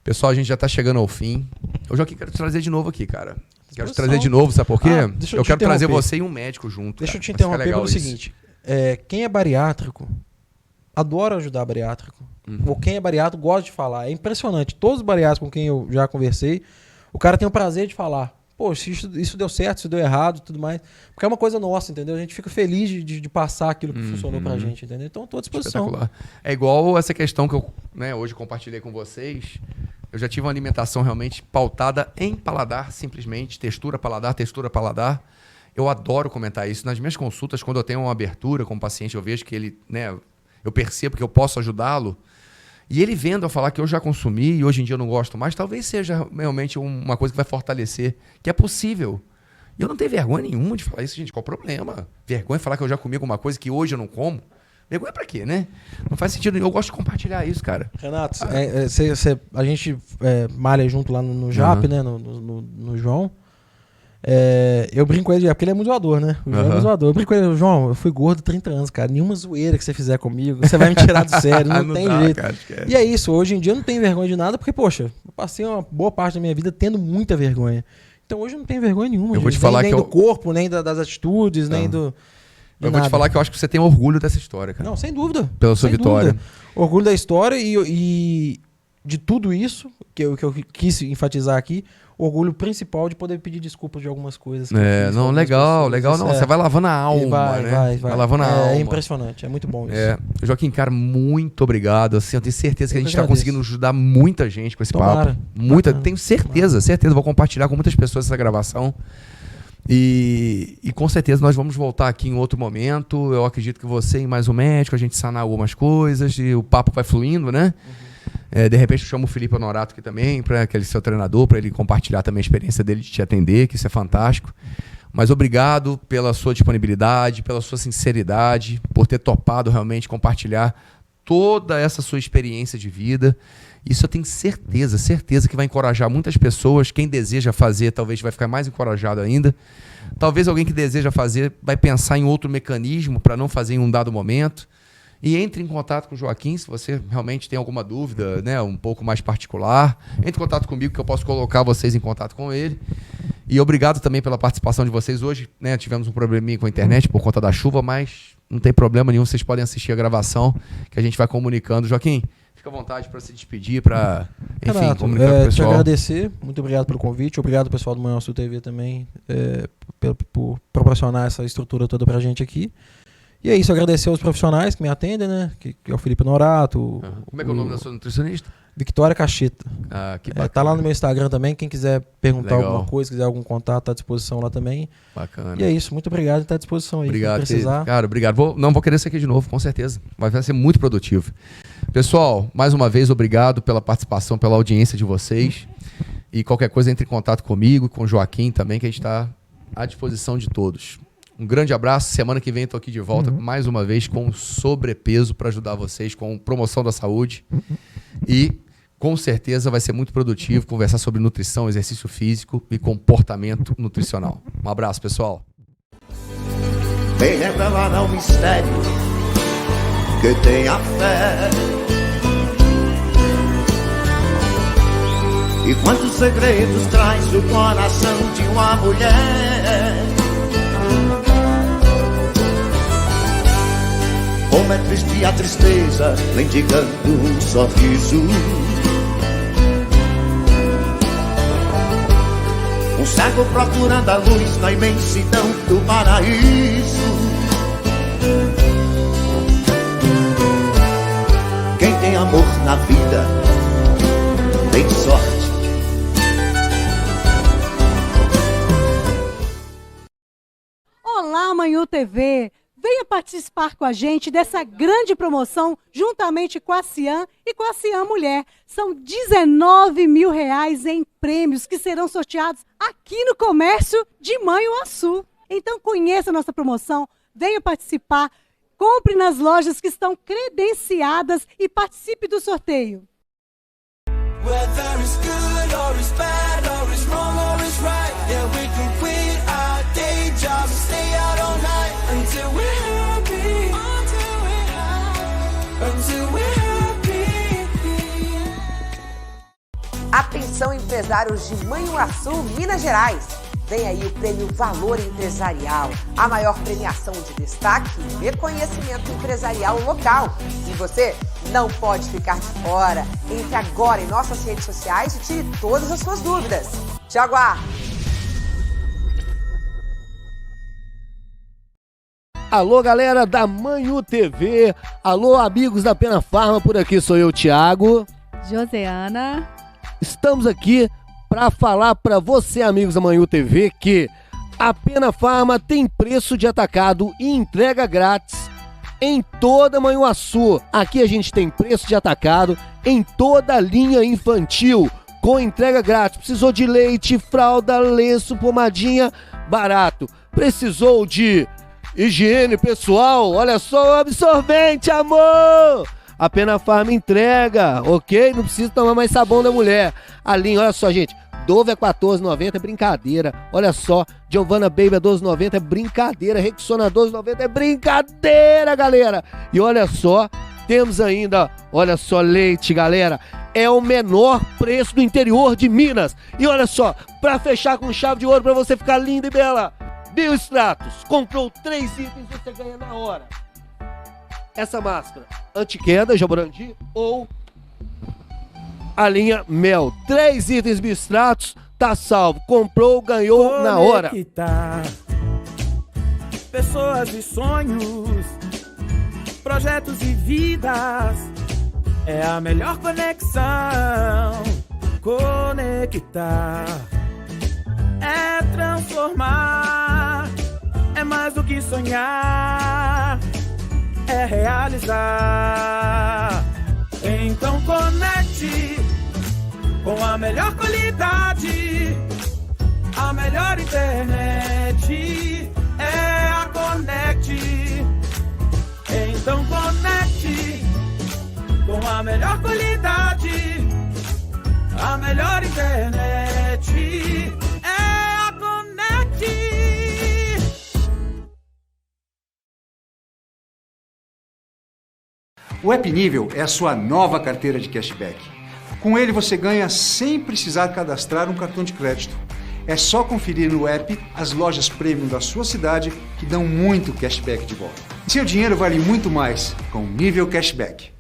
Pessoal, a gente já tá chegando ao fim. Eu, Joaquim, quero te trazer de novo aqui, cara. Quero te trazer de novo, sabe por quê? Eu quero trazer você e um médico junto. Deixa eu te cara. interromper pelo seguinte. Quem é bariátrico, adora ajudar bariátrico. Ou quem é bariátrico gosta de falar. É impressionante. Todos os bariátricos com quem eu já conversei, o cara tem o prazer de falar. Poxa, isso deu certo, isso deu errado, tudo mais. Porque é uma coisa nossa, entendeu? A gente fica feliz de passar aquilo que funcionou pra gente, entendeu? Então, estou à disposição. Espetacular. É igual essa questão que eu hoje compartilhei com vocês. Eu já tive uma alimentação realmente pautada em paladar, simplesmente. Textura, paladar. Eu adoro comentar isso. Nas minhas consultas, quando eu tenho uma abertura com o paciente, eu vejo que ele, né, eu percebo que eu posso ajudá-lo. E ele vendo eu falar que eu já consumi e hoje em dia eu não gosto mais, talvez seja realmente uma coisa que vai fortalecer, que é possível. E eu não tenho vergonha nenhuma de falar isso, gente. Qual o problema? Vergonha de falar que eu já comi alguma coisa que hoje eu não como? Vergonha pra quê, né? Não faz sentido. Eu gosto de compartilhar isso, cara. Renato, a gente malha junto lá no JAP, né? No João. Eu brinco com ele, porque ele é muito zoador, né? O João é muito zoador. Eu brinco com ele, João, eu fui gordo 30 anos, cara. Nenhuma zoeira que você fizer comigo, você vai me tirar do sério, não tem jeito. Cara, e é isso, hoje em dia eu não tenho vergonha de nada, porque, poxa, eu passei uma boa parte da minha vida tendo muita vergonha. Então hoje eu não tenho vergonha nenhuma. Eu vou te falar nem que do corpo, nem das atitudes, nem do... Eu vou te falar que eu acho que você tem orgulho dessa história, cara. Não, sem dúvida. Pela sua vitória. Dúvida. Orgulho da história e de tudo isso, que eu quis enfatizar aqui, orgulho principal de poder pedir desculpas de algumas coisas. Não, legal. Não, você vai lavando a alma, né? Vai lavando a alma. É impressionante, é muito bom isso. Joaquim, cara, muito obrigado. Assim, eu tenho certeza que a gente está conseguindo ajudar muita gente com esse papo. Tenho certeza. Vou compartilhar com muitas pessoas essa gravação. E com certeza nós vamos voltar aqui em outro momento. Eu acredito que você e mais um médico, a gente sanar algumas coisas e o papo vai fluindo, né? De repente eu chamo o Felipe Honorato aqui também, para aquele seu treinador, para ele compartilhar também a experiência dele de te atender, que isso é fantástico. Mas obrigado pela sua disponibilidade, pela sua sinceridade, por ter topado realmente compartilhar toda essa sua experiência de vida. Isso eu tenho certeza que vai encorajar muitas pessoas. Quem deseja fazer talvez vai ficar mais encorajado ainda. Talvez alguém que deseja fazer vai pensar em outro mecanismo para não fazer em um dado momento. E entre em contato com o Joaquim, se você realmente tem alguma dúvida, né, um pouco mais particular. Entre em contato comigo que eu posso colocar vocês em contato com ele. E obrigado também pela participação de vocês hoje. Né, tivemos um probleminha com a internet por conta da chuva, mas não tem problema nenhum. Vocês podem assistir a gravação que a gente vai comunicando. Joaquim, fica à vontade para se despedir, para, enfim, Renato, comunicar com o pessoal. Te agradecer. Muito obrigado pelo convite. Obrigado, pessoal do Manhã Sul TV também, por proporcionar essa estrutura toda para a gente aqui. E é isso, agradecer aos profissionais que me atendem, né? Que é o Felipe Norato. Como é que é o nome da sua nutricionista? Victoria Cacheta. Que bacana. Tá lá no meu Instagram também. Quem quiser perguntar alguma Legal. coisa, quiser algum contato, tá à disposição lá também. Bacana. E é isso, muito obrigado e tá à disposição aí. Obrigado, precisar. cara, obrigado. Vou querer isso aqui de novo, com certeza. Vai ser muito produtivo. Pessoal, mais uma vez, obrigado pela participação, pela audiência de vocês. E qualquer coisa, entre em contato comigo, com o Joaquim também, que a gente está à disposição de todos. Um grande abraço. Semana que vem estou aqui de volta, mais uma vez, com sobrepeso para ajudar vocês, com promoção da saúde. E com certeza vai ser muito produtivo conversar sobre nutrição, exercício físico e comportamento nutricional. Um abraço, pessoal. Vem revelar ao mistério que tem a fé. E quantos segredos traz o coração de uma mulher. Como é triste a tristeza, mendigando um sorriso. Um cego procurando a luz na imensidão do paraíso. Quem tem amor na vida tem sorte. Olá, Manhã TV! Venha participar com a gente dessa grande promoção juntamente com a Cian e com a Cian Mulher. São R$19 mil em prêmios que serão sorteados aqui no comércio de Manhuaçu. Então conheça a nossa promoção, venha participar, compre nas lojas que estão credenciadas e participe do sorteio. Atenção, empresários de Manhuaçu, Minas Gerais. Vem aí o Prêmio Valor Empresarial, a maior premiação de destaque e reconhecimento empresarial local. E você não pode ficar de fora. Entre agora em nossas redes sociais e tire todas as suas dúvidas. Te aguardo! Alô, galera da Manhã TV. Alô, amigos da Pena Farma. Por aqui sou eu, Thiago. Josiana. Estamos aqui para falar para você, amigos da Manhã TV, que a Pena Farma tem preço de atacado e entrega grátis em toda Manhuaçu. Aqui a gente tem preço de atacado em toda a linha infantil, com entrega grátis. Precisou de leite, fralda, lenço, pomadinha, barato. Precisou de higiene pessoal, olha só, o absorvente, amor! A Pena Farma entrega, ok? Não precisa tomar mais sabão da mulher. A linha, olha só, gente, Dove é R$14,90, é brincadeira. Olha só, Giovanna Baby é R$12,90, é brincadeira. Rexona R$12,90, é brincadeira, galera. E olha só, temos ainda, olha só, leite, galera. É o menor preço do interior de Minas. E olha só, pra fechar com chave de ouro, pra você ficar linda e bela, Biostratos, comprou 3 itens e você ganha na hora. Essa máscara anti-queda, Jaborandi, ou a linha Mel. 3 itens Biostratos, tá salvo. Comprou, ganhou na hora. Pessoas e sonhos, projetos e vidas, é a melhor conexão. Conectar é transformar, é mais do que sonhar, é realizar. Então conecte com a melhor qualidade, a melhor internet, é a Conecte. Então conecte com a melhor qualidade, a melhor internet, é a Conecte. O App Nível é a sua nova carteira de cashback. Com ele você ganha sem precisar cadastrar um cartão de crédito. É só conferir no app as lojas premium da sua cidade que dão muito cashback de volta. Seu dinheiro vale muito mais com o Nível Cashback.